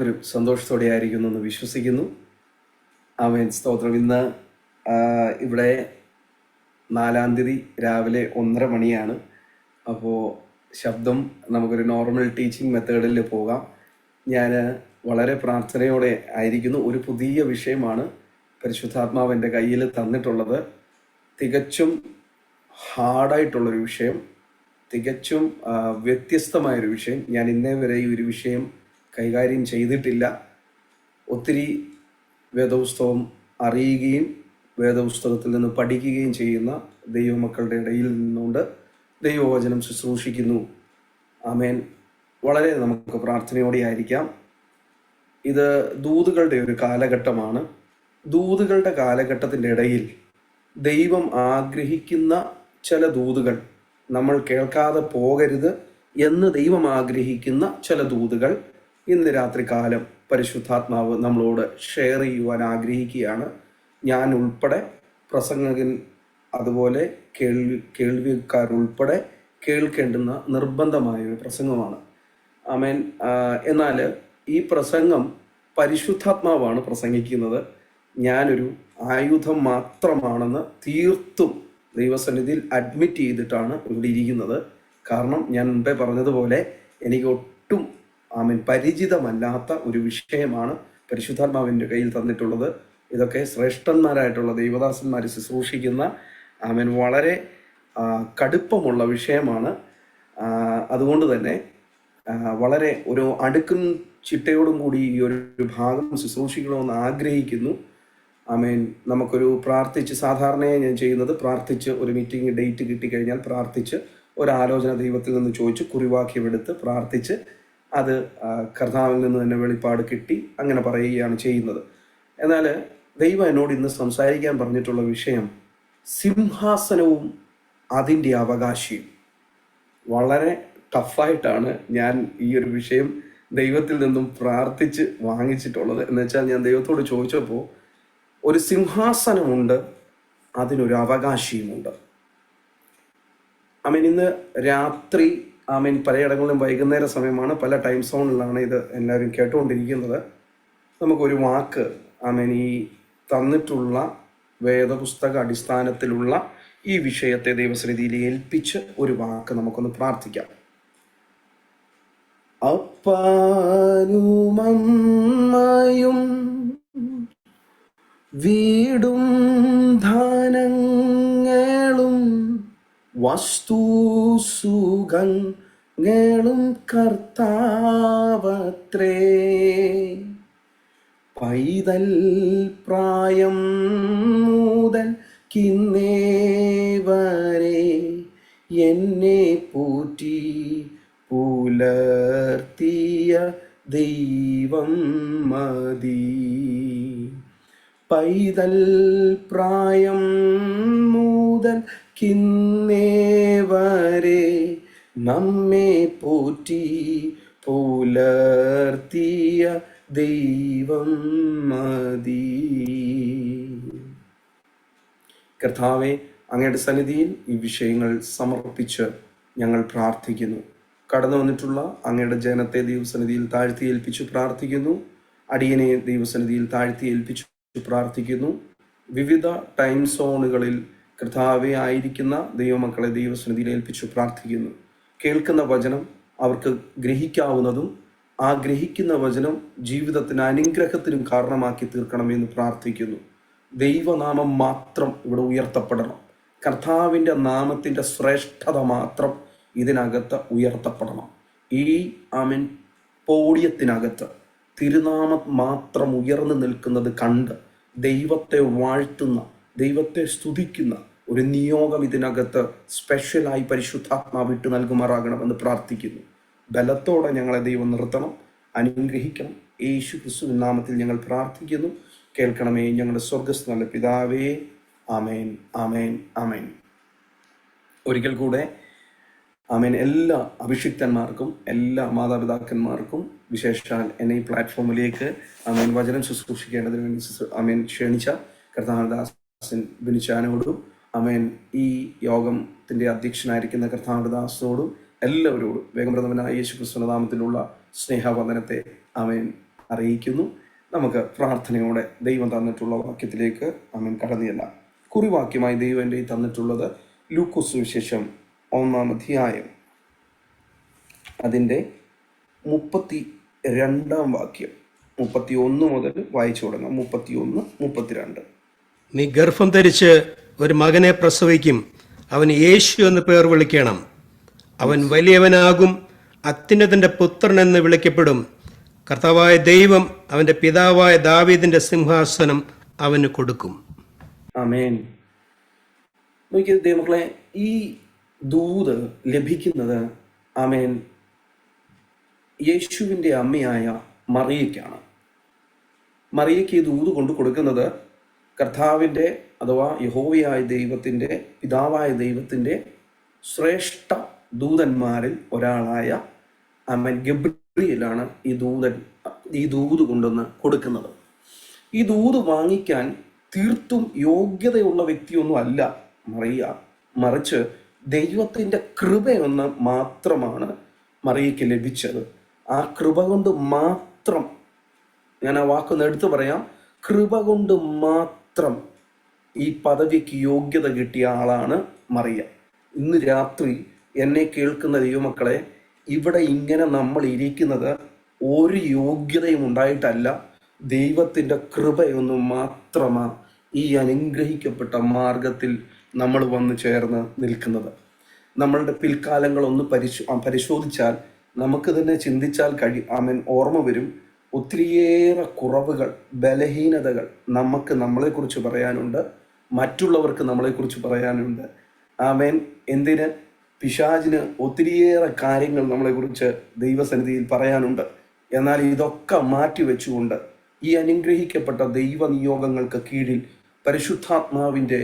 എല്ലാവരും സന്തോഷത്തോടെ ആയിരിക്കുന്നു എന്ന് വിശ്വസിക്കുന്നു. ആമേൻ, സ്തോത്രം. ഇന്ന് ഇവിടെ 4-ാം തീയതി രാവിലെ 1:30 മണിയാണ്. അപ്പോൾ ശബ്ദം നമുക്കൊരു നോർമൽ ടീച്ചിങ് മെത്തേഡിൽ പോകാം. ഞാൻ വളരെ പ്രാർത്ഥനയോടെ ആയിരിക്കുന്നു. ഒരു പുതിയ വിഷയമാണ് പരിശുദ്ധാത്മാവിൻ്റെ കയ്യിൽ തന്നിട്ടുള്ളത്. തികച്ചും ഹാർഡായിട്ടുള്ളൊരു വിഷയം, തികച്ചും വ്യത്യസ്തമായൊരു വിഷയം. ഞാൻ ഇന്നേ വരെ ഈ ഒരു വിഷയം കൈകാര്യം ചെയ്തിട്ടില്ല. ഒത്തിരി വേദപുസ്തകം അറിയുകയും വേദപുസ്തകത്തിൽ നിന്ന് പഠിക്കുകയും ചെയ്യുന്ന ദൈവമക്കളുടെ ഇടയിൽ നിന്നുകൊണ്ട് ദൈവവചനം ശുശ്രൂഷിക്കുന്നു. ആമേൻ. വളരെ നമുക്ക് പ്രാർത്ഥനയോടെ ആയിരിക്കാം. ഇത് ദൂതുകളുടെ ഒരു കാലഘട്ടമാണ്. ദൂതുകളുടെ കാലഘട്ടത്തിൻ്റെ ഇടയിൽ ദൈവം ആഗ്രഹിക്കുന്ന ചില ദൂതുകൾ നമ്മൾ കേൾക്കാതെ പോകരുത് എന്ന് ദൈവം ആഗ്രഹിക്കുന്ന ചില ദൂതുകൾ ഇന്ന് രാത്രികാലം പരിശുദ്ധാത്മാവ് നമ്മളോട് ഷെയർ ചെയ്യുവാൻ ആഗ്രഹിക്കുകയാണ്. ഞാൻ ഉൾപ്പെടെ, പ്രസംഗകൻ അതുപോലെ കേൾവിക്കാരുൾപ്പെടെ കേൾക്കേണ്ടുന്ന നിർബന്ധമായൊരു പ്രസംഗമാണ്. ആമേൻ. എന്നാൽ ഈ പ്രസംഗം പരിശുദ്ധാത്മാവാണ് പ്രസംഗിക്കുന്നത്. ഞാനൊരു ആയുധം മാത്രമാണെന്ന് തീർത്തും ദൈവസന്നിധിയിൽ അഡ്മിറ്റ് ചെയ്തിട്ടാണ് ഇവിടെ ഇരിക്കുന്നത്. കാരണം ഞാൻ മുമ്പേ പറഞ്ഞതുപോലെ എനിക്ക് ഒട്ടും പരിചിതമല്ലാത്ത ഒരു വിഷയമാണ് പരിശുദ്ധാത്മാവിൻ്റെ കയ്യിൽ തന്നിട്ടുള്ളത്. ഇതൊക്കെ ശ്രേഷ്ഠന്മാരായിട്ടുള്ള ദൈവദാസന്മാർ ശുശ്രൂഷിക്കുന്ന വളരെ കടുപ്പമുള്ള വിഷയമാണ്. അതുകൊണ്ട് തന്നെ വളരെ ഒരു അടുക്കും ചിട്ടയോടും കൂടി ഈ ഒരു ഭാഗം ശുശ്രൂഷിക്കണമെന്ന് ആഗ്രഹിക്കുന്നു. നമുക്കൊരു പ്രാർത്ഥിച്ച്, സാധാരണയായി ഞാൻ ചെയ്യുന്നത് പ്രാർത്ഥിച്ച്, ഒരു മീറ്റിംഗ് ഡേറ്റ് കിട്ടിക്കഴിഞ്ഞാൽ പ്രാർത്ഥിച്ച് ഒരാലോചന ദൈവത്തിൽ നിന്ന് ചോദിച്ച് കുറിവാക്യമെടുത്ത് പ്രാർത്ഥിച്ച് അത് കർത്താവിൽ നിന്ന് തന്നെ വെളിപ്പാട് കിട്ടി അങ്ങനെ പറയുകയാണ് ചെയ്യുന്നത്. എന്നാൽ ദൈവം എന്നോട് ഇന്ന് സംസാരിക്കാൻ പറഞ്ഞിട്ടുള്ള വിഷയം സിംഹാസനവും അതിൻ്റെ അവകാശിയും. വളരെ ടഫായിട്ടാണ് ഞാൻ ഈ ഒരു വിഷയം ദൈവത്തിൽ നിന്നും പ്രാർത്ഥിച്ച് വാങ്ങിച്ചിട്ടുള്ളത്. എന്ന് വെച്ചാൽ ഞാൻ ദൈവത്തോട് ചോദിച്ചപ്പോൾ ഒരു സിംഹാസനമുണ്ട്, അതിനൊരു അവകാശിയുമുണ്ട്. ഇന്ന് രാത്രി പലയിടങ്ങളിലും വൈകുന്നേര സമയമാണ്, പല ടൈം സോണിലാണ് ഇത് എല്ലാവരും കേട്ടുകൊണ്ടിരിക്കുന്നത്. നമുക്കൊരു വാക്ക് ഈ തന്നിട്ടുള്ള വേദപുസ്തക അടിസ്ഥാനത്തിലുള്ള ഈ വിഷയത്തെ ദൈവസന്നിധിയിൽ ഏൽപ്പിച്ച് ഒരു വാക്ക് നമുക്കൊന്ന് പ്രാർത്ഥിക്കാം. അപ്പാനും അമ്മയും വീടും ധനങ്ങളും വസ്തുസുഖങ്ങളും കർത്താവത്രേ. പൈതൽ പ്രായം മുതൽ കിന്നേ വരെ എന്നെ പോറ്റി പുലർത്തിയ ദൈവം മതി. പൈതൽ പ്രായം മുതൽ കിന്നേ വരെ നമ്മെ പോറ്റി പുലർത്തിയ ദൈവം മതി. കർത്താവേ, അങ്ങയുടെ സന്നിധിയിൽ ഈ വിഷയങ്ങൾ സമർപ്പിച്ച് ഞങ്ങൾ പ്രാർത്ഥിക്കുന്നു. കടന്നു വന്നിട്ടുള്ള അങ്ങയുടെ ജനത്തെ ദൈവസന്നിധിയിൽ താഴ്ത്തി ഏൽപ്പിച്ചു പ്രാർത്ഥിക്കുന്നു. അടിയനെ ദൈവസന്നിധിയിൽ താഴ്ത്തി ഏൽപ്പിച്ചു പ്രാർത്ഥിക്കുന്നു. വിവിധ ടൈം സോണുകളിൽ കർത്താവെ ആയിരിക്കുന്ന ദൈവമക്കളെ ദൈവസന്നിധിയിൽ ഏൽപ്പിച്ചു പ്രാർത്ഥിക്കുന്നു. കേൾക്കുന്ന വചനം അവർക്ക് ഗ്രഹിക്കാവുന്നതും ആ ഗ്രഹിക്കുന്ന വചനം ജീവിതത്തിന് അനുഗ്രഹത്തിനും കാരണമാക്കി തീർക്കണമെന്ന് പ്രാർത്ഥിക്കുന്നു. ദൈവനാമം മാത്രം ഇവിടെ ഉയർത്തപ്പെടണം. കർത്താവിൻ്റെ നാമത്തിൻ്റെ ശ്രേഷ്ഠത മാത്രം ഇതിനകത്ത് ഉയർത്തപ്പെടണം. ഈ പോഡിയത്തിനകത്ത് തിരുനാമം മാത്രം ഉയർന്നു നിൽക്കുന്നത് കണ്ട് ദൈവത്തെ വാഴ്ത്തുന്ന, ദൈവത്തെ സ്തുതിക്കുന്ന ഒരു നിയോഗം ഇതിനകത്ത് സ്പെഷ്യലായി പരിശുദ്ധാത്മാവ് ഇട്ട് നൽകുമാറാകണമെന്ന് പ്രാർത്ഥിക്കുന്നു. ബലത്തോടെ ഞങ്ങളെ ദൈവം നിർത്തണം, അനുഗ്രഹിക്കണം. യേശു ക്രിസ്തുവിൻ നാമത്തിൽ ഞങ്ങൾ പ്രാർത്ഥിക്കുന്നു. കേൾക്കണമേ ഞങ്ങളുടെ സ്വർഗ്ഗസ്ഥ നല്ല പിതാവേ. ആമേൻ, ആമേൻ, ആമേൻ. ഒരിക്കൽ കൂടെ എല്ലാ അഭിഷിക്തന്മാർക്കും എല്ലാ മാതാപിതാക്കന്മാർക്കും വിശേഷാൽ എന്നെ ഈ പ്ലാറ്റ്ഫോമിലേക്ക് വചനം ശുശ്രൂഷിക്കേണ്ടതിന് വേണ്ടി ക്ഷണിച്ച കർത്താവദാസൻ ബിനിച്ചാനോടും ഈ യോഗത്തിൻ്റെ അധ്യക്ഷനായിരിക്കുന്ന കർത്താവദാസനോടും എല്ലാവരോടും വേഗം പ്രഥമനായ യേശു ക്രിസ്തുവിന്റെ നാമത്തിലുള്ള സ്നേഹവന്ദനത്തെ അറിയിക്കുന്നു. നമുക്ക് പ്രാർത്ഥനയോടെ ദൈവം തന്നിട്ടുള്ള വാക്യത്തിലേക്ക് ആമേൻ കടന്നില്ല. കുറിവാക്യമായി ദൈവം എൻ്റെ തന്നിട്ടുള്ളത് ലൂക്കോസ് സുവിശേഷം 1-ാം അധ്യായം അതിൻ്റെ 32-ാം വാക്യം. 31 മുതൽ വായിച്ചു തുടങ്ങാം. 31, 32. നീ ഗർഭം ധരിച്ച് ഒരു മകനെ പ്രസവിക്കും, അവന് യേശു എന്ന് പേർ വിളിക്കണം. അവൻ വലിയവനാകും, അത്യുന്നതന്റെ പുത്രൻ എന്ന് വിളിക്കപ്പെടും. കർത്താവായ ദൈവം അവന്റെ പിതാവായ ദാവീദിന്റെ സിംഹാസനം അവന് കൊടുക്കും. ആമേൻ. നോക്കിയത് ദൈവമക്കളെ, ഈ ദൂത് ലഭിക്കുന്നത് ആമേൻ യേശുവിൻ്റെ അമ്മയായ മറിയയ്ക്കാണ്. മറിയയ്ക്ക് ഈ ദൂത് കൊണ്ട് കൊടുക്കുന്നത് കർത്താവിൻ്റെ അഥവാ യഹോവയായ ദൈവത്തിൻ്റെ, പിതാവായ ദൈവത്തിൻ്റെ ശ്രേഷ്ഠ ദൂതന്മാരിൽ ഒരാളായ ആമേൻ ഗബ്രിയേലാണ് ഈ ദൂത് കൊണ്ടുവന്ന് കൊടുക്കുന്നത്. ഈ ദൂത് വാങ്ങിക്കാൻ തീർത്തും യോഗ്യതയുള്ള വ്യക്തിയൊന്നും അല്ല മറിയ, മറിച്ച് ദൈവത്തിൻ്റെ കൃപയൊന്ന് മാത്രമാണ് മറിയയ്ക്ക് ലഭിച്ചത്. ആ കൃപ കൊണ്ട് മാത്രം, ഞാൻ ആ വാക്കൊന്ന് എടുത്തു പറയാം, കൃപ കൊണ്ട് മാത്രം ഈ പദവിക്ക് യോഗ്യത കിട്ടിയ ആളാണ് മറിയ. ഇന്ന് രാത്രി എന്നെ കേൾക്കുന്ന ദൈവമക്കളെ, ഇവിടെ ഇങ്ങനെ നമ്മൾ ഇരിക്കുന്നത് ഒരു യോഗ്യതയും ഉണ്ടായിട്ടല്ല, ദൈവത്തിൻ്റെ കൃപയൊന്നു മാത്രമാണ് ഈ അനുഗ്രഹിക്കപ്പെട്ട മാർഗത്തിൽ നമ്മൾ വന്നു ചേർന്ന് നിൽക്കുന്നത്. നമ്മളുടെ പിൽക്കാലങ്ങളൊന്ന് പരിശോധിച്ചാൽ നമുക്ക് തന്നെ ചിന്തിച്ചാൽ ഓർമ്മ വരും. ഒത്തിരിയേറെ കുറവുകൾ, ബലഹീനതകൾ നമുക്ക് നമ്മളെക്കുറിച്ച് പറയാനുണ്ട്, മറ്റുള്ളവർക്ക് നമ്മളെക്കുറിച്ച് പറയാനുണ്ട്. ആമേൻ. എന്തിന്? പിശാചിന് ഒത്തിരിയേറെ കാര്യങ്ങൾ നമ്മളെക്കുറിച്ച് ദൈവസന്നിധിയിൽ പറയാനുണ്ട്. എന്നാൽ ഇതൊക്കെ മാറ്റിവെച്ചുകൊണ്ട് ഈ അനുഗ്രഹിക്കപ്പെട്ട ദൈവനിയോഗങ്ങൾക്ക് കീഴിൽ പരിശുദ്ധാത്മാവിൻ്റെ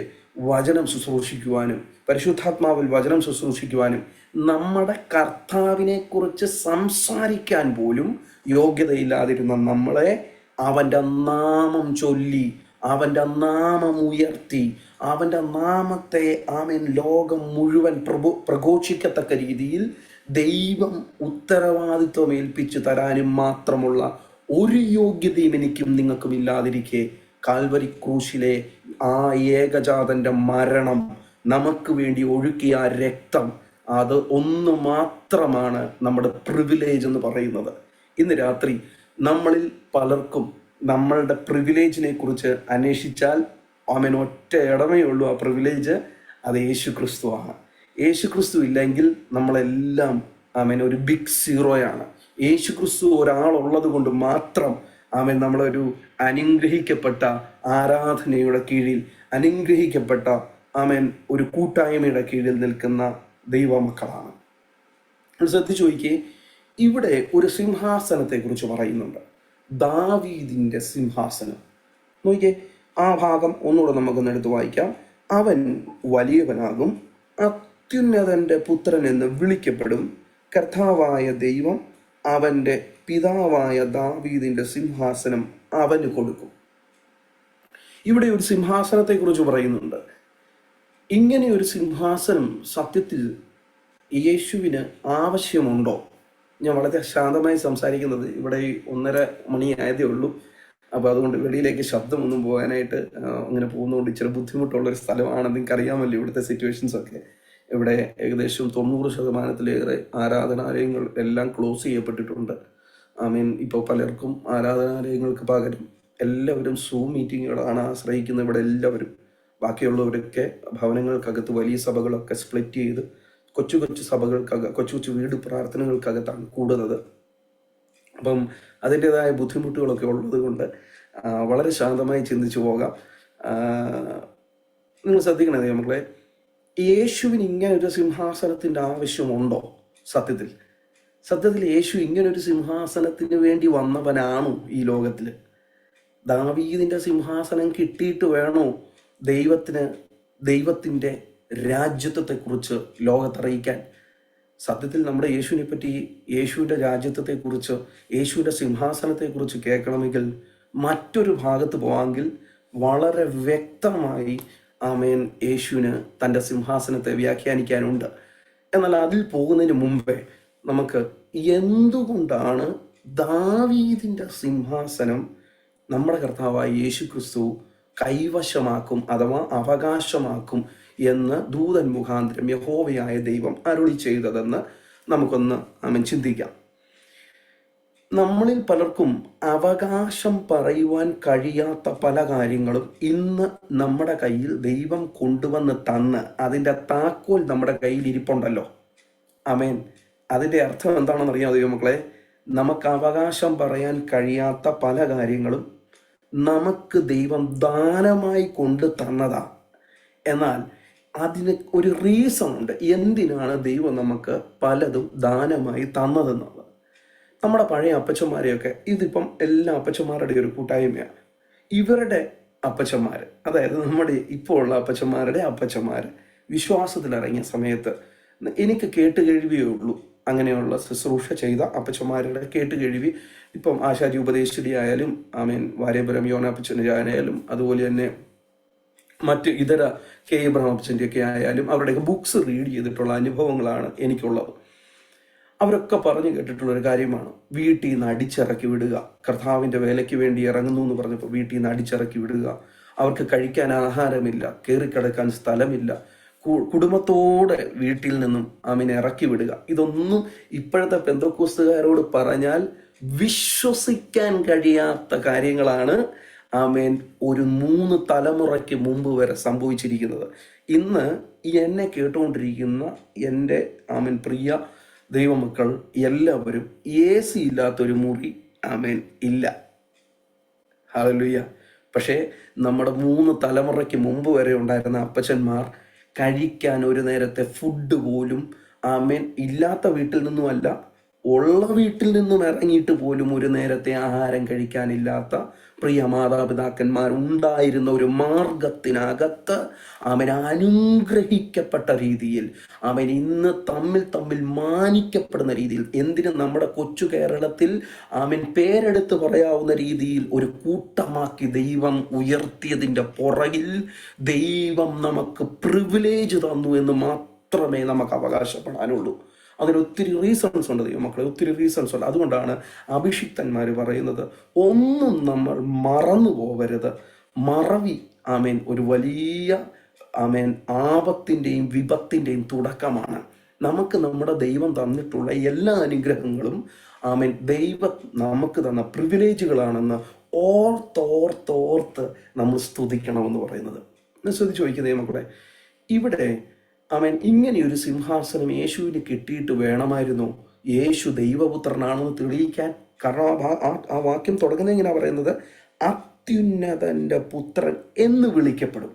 വചനം ശുശ്രൂഷിക്കുവാനും, പരിശുദ്ധാത്മാവിൽ വചനം ശുശ്രൂഷിക്കുവാനും, നമ്മുടെ കർത്താവിനെ കുറിച്ച് സംസാരിക്കാൻ പോലും യോഗ്യതയില്ലാതിരുന്ന നമ്മളെ അവൻ്റെ നാമം ചൊല്ലി, അവൻ്റെ നാമം ഉയർത്തി, അവൻ്റെ നാമത്തെ ആമേൻ ലോകം മുഴുവൻ പ്രഘോഷിക്കത്തക്ക രീതിയിൽ ദൈവം ഉത്തരവാദിത്വം ഏൽപ്പിച്ചു തരാനും മാത്രമുള്ള ഒരു യോഗ്യതയും എനിക്കും നിങ്ങൾക്കും ഇല്ലാതിരിക്കെ കാൽവരി ക്രൂശിലെ ആ ഏകജാതന്റെ മരണം, നമുക്ക് വേണ്ടി ഒഴുക്കിയ ആ രക്തം, അത് ഒന്ന് മാത്രമാണ് നമ്മുടെ പ്രിവിലേജ് എന്ന് പറയുന്നത്. ഇന്ന് രാത്രി നമ്മളിൽ പലർക്കും നമ്മളുടെ പ്രിവിലേജിനെ കുറിച്ച് അന്വേഷിച്ചാൽ അവൻ ഒറ്റ ഇടമേ ഉള്ളൂ. ആ പ്രിവിലേജ് അത് യേശു ക്രിസ്തുവാണ്. യേശു ക്രിസ്തു ഇല്ലെങ്കിൽ നമ്മളെല്ലാം ഒരു ബിഗ് സീറോയാണ്. യേശു ക്രിസ്തു ഒരാളുള്ളത് കൊണ്ട് മാത്രം നമ്മളൊരു അനുഗ്രഹിക്കപ്പെട്ട ആരാധനയുടെ കീഴിൽ, അനുഗ്രഹിക്കപ്പെട്ട ഒരു കൂട്ടായ്മയുടെ കീഴിൽ നിൽക്കുന്ന ദൈവമക്കളാണ്. ശ്രദ്ധിച്ചു നോക്കിയേ, ഇവിടെ ഒരു സിംഹാസനത്തെ കുറിച്ച് പറയുന്നുണ്ട്, ദാവീദിന്റെ സിംഹാസനം. നോക്കിയേ, ആ ഭാഗം ഒന്നുകൂടെ നമുക്കൊന്ന് എടുത്ത് വായിക്കാം. അവൻ വലിയവനാകും, അത്യുന്നതന്റെ പുത്രൻ എന്ന് വിളിക്കപ്പെടും. കർത്താവായ ദൈവം അവന്റെ പിതാവായ ദാവീദിന്റെ സിംഹാസനം അവന് കൊടുക്കും. ഇവിടെ ഒരു സിംഹാസനത്തെ കുറിച്ച് പറയുന്നുണ്ട്. ഇങ്ങനെ ഒരു സിംഹാസനം സത്യത്തിൽ യേശുവിന് ആവശ്യമുണ്ടോ? ഞാൻ വളരെ ശാന്തമായി സംസാരിക്കുന്നത്, ഇവിടെ 1:30 മണിയായതേ ഉള്ളൂ. അപ്പോൾ അതുകൊണ്ട് വെളിയിലേക്ക് ശബ്ദമൊന്നും പോകാനായിട്ട് അങ്ങനെ പോകുന്നതുകൊണ്ട് ഇച്ചിരി ബുദ്ധിമുട്ടുള്ളൊരു സ്ഥലമാണ്. നിങ്ങൾക്ക് അറിയാമല്ലോ ഇവിടുത്തെ സിറ്റുവേഷൻസ് ഒക്കെ. ഇവിടെ ഏകദേശം 90% ആരാധനാലയങ്ങൾ എല്ലാം ക്ലോസ് ചെയ്യപ്പെട്ടിട്ടുണ്ട്. ഇപ്പോൾ പലർക്കും ആരാധനാലയങ്ങൾക്ക് പകരം എല്ലാവരും സൂം മീറ്റിങ്ങുകളാണ് ആശ്രയിക്കുന്നത്. ഇവിടെ എല്ലാവരും, ബാക്കിയുള്ളവരൊക്കെ ഭവനങ്ങൾക്കകത്ത് വലിയ സഭകളൊക്കെ സ്പ്ലിറ്റ് ചെയ്ത് കൊച്ചു കൊച്ചു കൊച്ചു വീട് പ്രാർത്ഥനകൾക്കകത്താണ് കൂടുന്നത്. അപ്പം അതിൻ്റെതായ ബുദ്ധിമുട്ടുകളൊക്കെ ഉള്ളത് കൊണ്ട് വളരെ ശാന്തമായി ചിന്തിച്ചു പോകാം. നിങ്ങൾ ശ്രദ്ധിക്കണേ നമ്മളെ, യേശുവിന് ഇങ്ങനൊരു സിംഹാസനത്തിൻ്റെ ആവശ്യമുണ്ടോ? സത്യത്തിൽ യേശു ഇങ്ങനൊരു സിംഹാസനത്തിന് വേണ്ടി വന്നവനാണോ ഈ ലോകത്തിൽ? ദാവീദിന്റെ സിംഹാസനം കിട്ടിയിട്ട് വേണോ ദൈവത്തിൻ്റെ രാജ്യത്വത്തെക്കുറിച്ച് ലോകത്തറിയിക്കാൻ? സത്യത്തിൽ നമ്മുടെ യേശുവിനെ പറ്റി, യേശുവിൻ്റെ രാജ്യത്വത്തെക്കുറിച്ച്, യേശുവിൻ്റെ സിംഹാസനത്തെക്കുറിച്ച് കേൾക്കണമെങ്കിൽ മറ്റൊരു ഭാഗത്ത് പോവാമെങ്കിൽ വളരെ വ്യക്തമായി യേശുവിന് തൻ്റെ സിംഹാസനത്തെ വ്യാഖ്യാനിക്കാനുണ്ട്. എന്നാൽ അതിൽ പോകുന്നതിന് മുമ്പേ നമുക്ക് എന്തുകൊണ്ടാണ് ദാവീദിന്റെ സിംഹാസനം നമ്മുടെ കർത്താവായ യേശു ക്രിസ്തു കൈവശമാക്കും അഥവാ അവകാശമാക്കും എന്ന് ദൂതൻ മുഖാന്തരം യഹോവയായ ദൈവം അരുളി ചെയ്തതെന്ന് നമുക്കൊന്ന് ചിന്തിക്കാം. നമ്മളിൽ പലർക്കും അവകാശം പറയുവാൻ കഴിയാത്ത പല കാര്യങ്ങളും ഇന്ന് നമ്മുടെ കയ്യിൽ ദൈവം കൊണ്ടുവന്ന് തന്ന് അതിൻ്റെ താക്കോൽ നമ്മുടെ കയ്യിൽ ഇരിപ്പുണ്ടല്ലോ. ആമേൻ. അതിൻ്റെ അർത്ഥം എന്താണെന്ന് അറിയാമോ ദൈവമക്കളെ? നമുക്ക് അവകാശം പറയാൻ കഴിയാത്ത പല കാര്യങ്ങളും നമുക്ക് ദൈവം ദാനമായി കൊണ്ട് തന്നതാ. എന്നാൽ അതിന് ഒരു റീസൺ ഉണ്ട് എന്തിനാണ് ദൈവം നമുക്ക് പലതും ദാനമായി തന്നതെന്നുള്ളത്. നമ്മുടെ പഴയ അപ്പച്ചന്മാരെയൊക്കെ, ഇതിപ്പം എല്ലാ അപ്പച്ചന്മാരുടെ ഒരു കൂട്ടായ്മയാണ്. ഇവരുടെ അപ്പച്ചന്മാർ, അതായത് നമ്മുടെ ഇപ്പോൾ ഉള്ള അപ്പച്ചന്മാരുടെ അപ്പച്ചന്മാർ വിശ്വാസത്തിലിറങ്ങിയ സമയത്ത് എനിക്ക് കേട്ടുകേഴ്വിയേ ഉള്ളൂ. അങ്ങനെയുള്ള ശുശ്രൂഷ ചെയ്ത അപ്പച്ചന്മാരുടെ കേട്ടുകേഴ്വി ഇപ്പം ആശാരി ഉപദേശിച്ചടി ആയാലും വാര്യപുരം യോനാപ്പച്ചനായാലും അതുപോലെ തന്നെ മറ്റ് ഇതര കെ ഇബ്രാഹിം അപ്പച്ചൻ്റെ ഒക്കെ ആയാലും അവരുടെയൊക്കെ ബുക്സ് റീഡ് ചെയ്തിട്ടുള്ള അനുഭവങ്ങളാണ് എനിക്കുള്ളത്. അവരൊക്കെ പറഞ്ഞു കേട്ടിട്ടുള്ളൊരു കാര്യമാണ്, വീട്ടിൽ നിന്ന് അടിച്ചിറക്കി വിടുക. കർത്താവിൻ്റെ വേലയ്ക്ക് വേണ്ടി ഇറങ്ങുന്നു എന്ന് പറഞ്ഞപ്പോൾ വീട്ടിൽ നിന്ന് അടിച്ചിറക്കി വിടുക. അവർക്ക് കഴിക്കാൻ ആഹാരമില്ല, കയറിക്കിടക്കാൻ സ്ഥലമില്ല, കുടുംബത്തോടെ വീട്ടിൽ നിന്നും ഇറക്കി വിടുക. ഇതൊന്നും ഇപ്പോഴത്തെ പെന്തക്കോസ്തുകാരോട് പറഞ്ഞാൽ വിശ്വസിക്കാൻ കഴിയാത്ത കാര്യങ്ങളാണ് ഒരു 3 തലമുറയ്ക്ക് മുമ്പ് വരെ സംഭവിച്ചിരിക്കുന്നത്. ഇന്ന് എന്നെ കേട്ടുകൊണ്ടിരിക്കുന്ന എൻ്റെ പ്രിയ ദൈവമക്കൾ എല്ലാവരും AC ഇല്ലാത്തൊരു മുറി ഇല്ല. ഹല്ലേലൂയ. പക്ഷേ നമ്മുടെ 3 തലമുറയ്ക്ക് മുമ്പ് വരെ ഉണ്ടായിരുന്ന അപ്പച്ചന്മാർ കഴിക്കാൻ ഒരു നേരത്തെ ഫുഡ് പോലും ഇല്ലാത്ത വീട്ടിൽ നിന്നുമല്ല, ഉള്ള വീട്ടിൽ നിന്നും ഇറങ്ങിയിട്ട് പോലും ഒരു നേരത്തെ ആഹാരം കഴിക്കാനില്ലാത്ത പ്രിയ മാതാപിതാക്കന്മാർ ഉണ്ടായിരുന്ന ഒരു മാർഗത്തിനകത്ത് അനുഗ്രഹിക്കപ്പെട്ട രീതിയിൽ ഇന്ന് തമ്മിൽ മാനിക്കപ്പെടുന്ന രീതിയിൽ, എന്തിനും നമ്മുടെ കൊച്ചു കേരളത്തിൽ പേരെടുത്ത് പറയാവുന്ന രീതിയിൽ ഒരു കൂട്ടമാക്കി ദൈവം ഉയർത്തിയതിൻ്റെ പുറകിൽ ദൈവം നമുക്ക് പ്രിവിലേജ് തന്നു എന്ന് മാത്രമേ നമുക്ക് അവകാശപ്പെടാനുള്ളൂ. അതിന് ഒത്തിരി റീസൺസ് ഉണ്ട് ദൈവമക്കളെ, ഒത്തിരി റീസൺസ് ഉണ്ട്. അതുകൊണ്ടാണ് അഭിഷിക്തന്മാർ പറയുന്നത്, ഒന്നും നമ്മൾ മറന്നു പോകരുത്. മറവി ഒരു വലിയ ആപത്തിൻ്റെയും വിപത്തിൻ്റെയും തുടക്കമാണ്. നമുക്ക് നമ്മുടെ ദൈവം തന്നിട്ടുള്ള എല്ലാ അനുഗ്രഹങ്ങളും ദൈവം നമുക്ക് തന്ന പ്രിവിലേജുകളാണെന്ന് ഓർത്തോർത്തോർത്ത് നമ്മൾ സ്തുതിക്കണമെന്ന് പറയുന്നത്. ശ്രദ്ധിച്ച് ചോദിക്കുക ദൈവമക്കളെ, ഇവിടെ ഇങ്ങനെയൊരു സിംഹാസനം യേശുവിന് കിട്ടിയിട്ട് വേണമായിരുന്നു യേശു ദൈവപുത്രനാണെന്ന് തെളിയിക്കാൻ. കാരണം ആ വാക്യം തുടങ്ങുന്നത് ഇങ്ങനെ പറയുന്നത്, അത്യുന്നതന്റെ പുത്രൻ എന്ന് വിളിക്കപ്പെടും.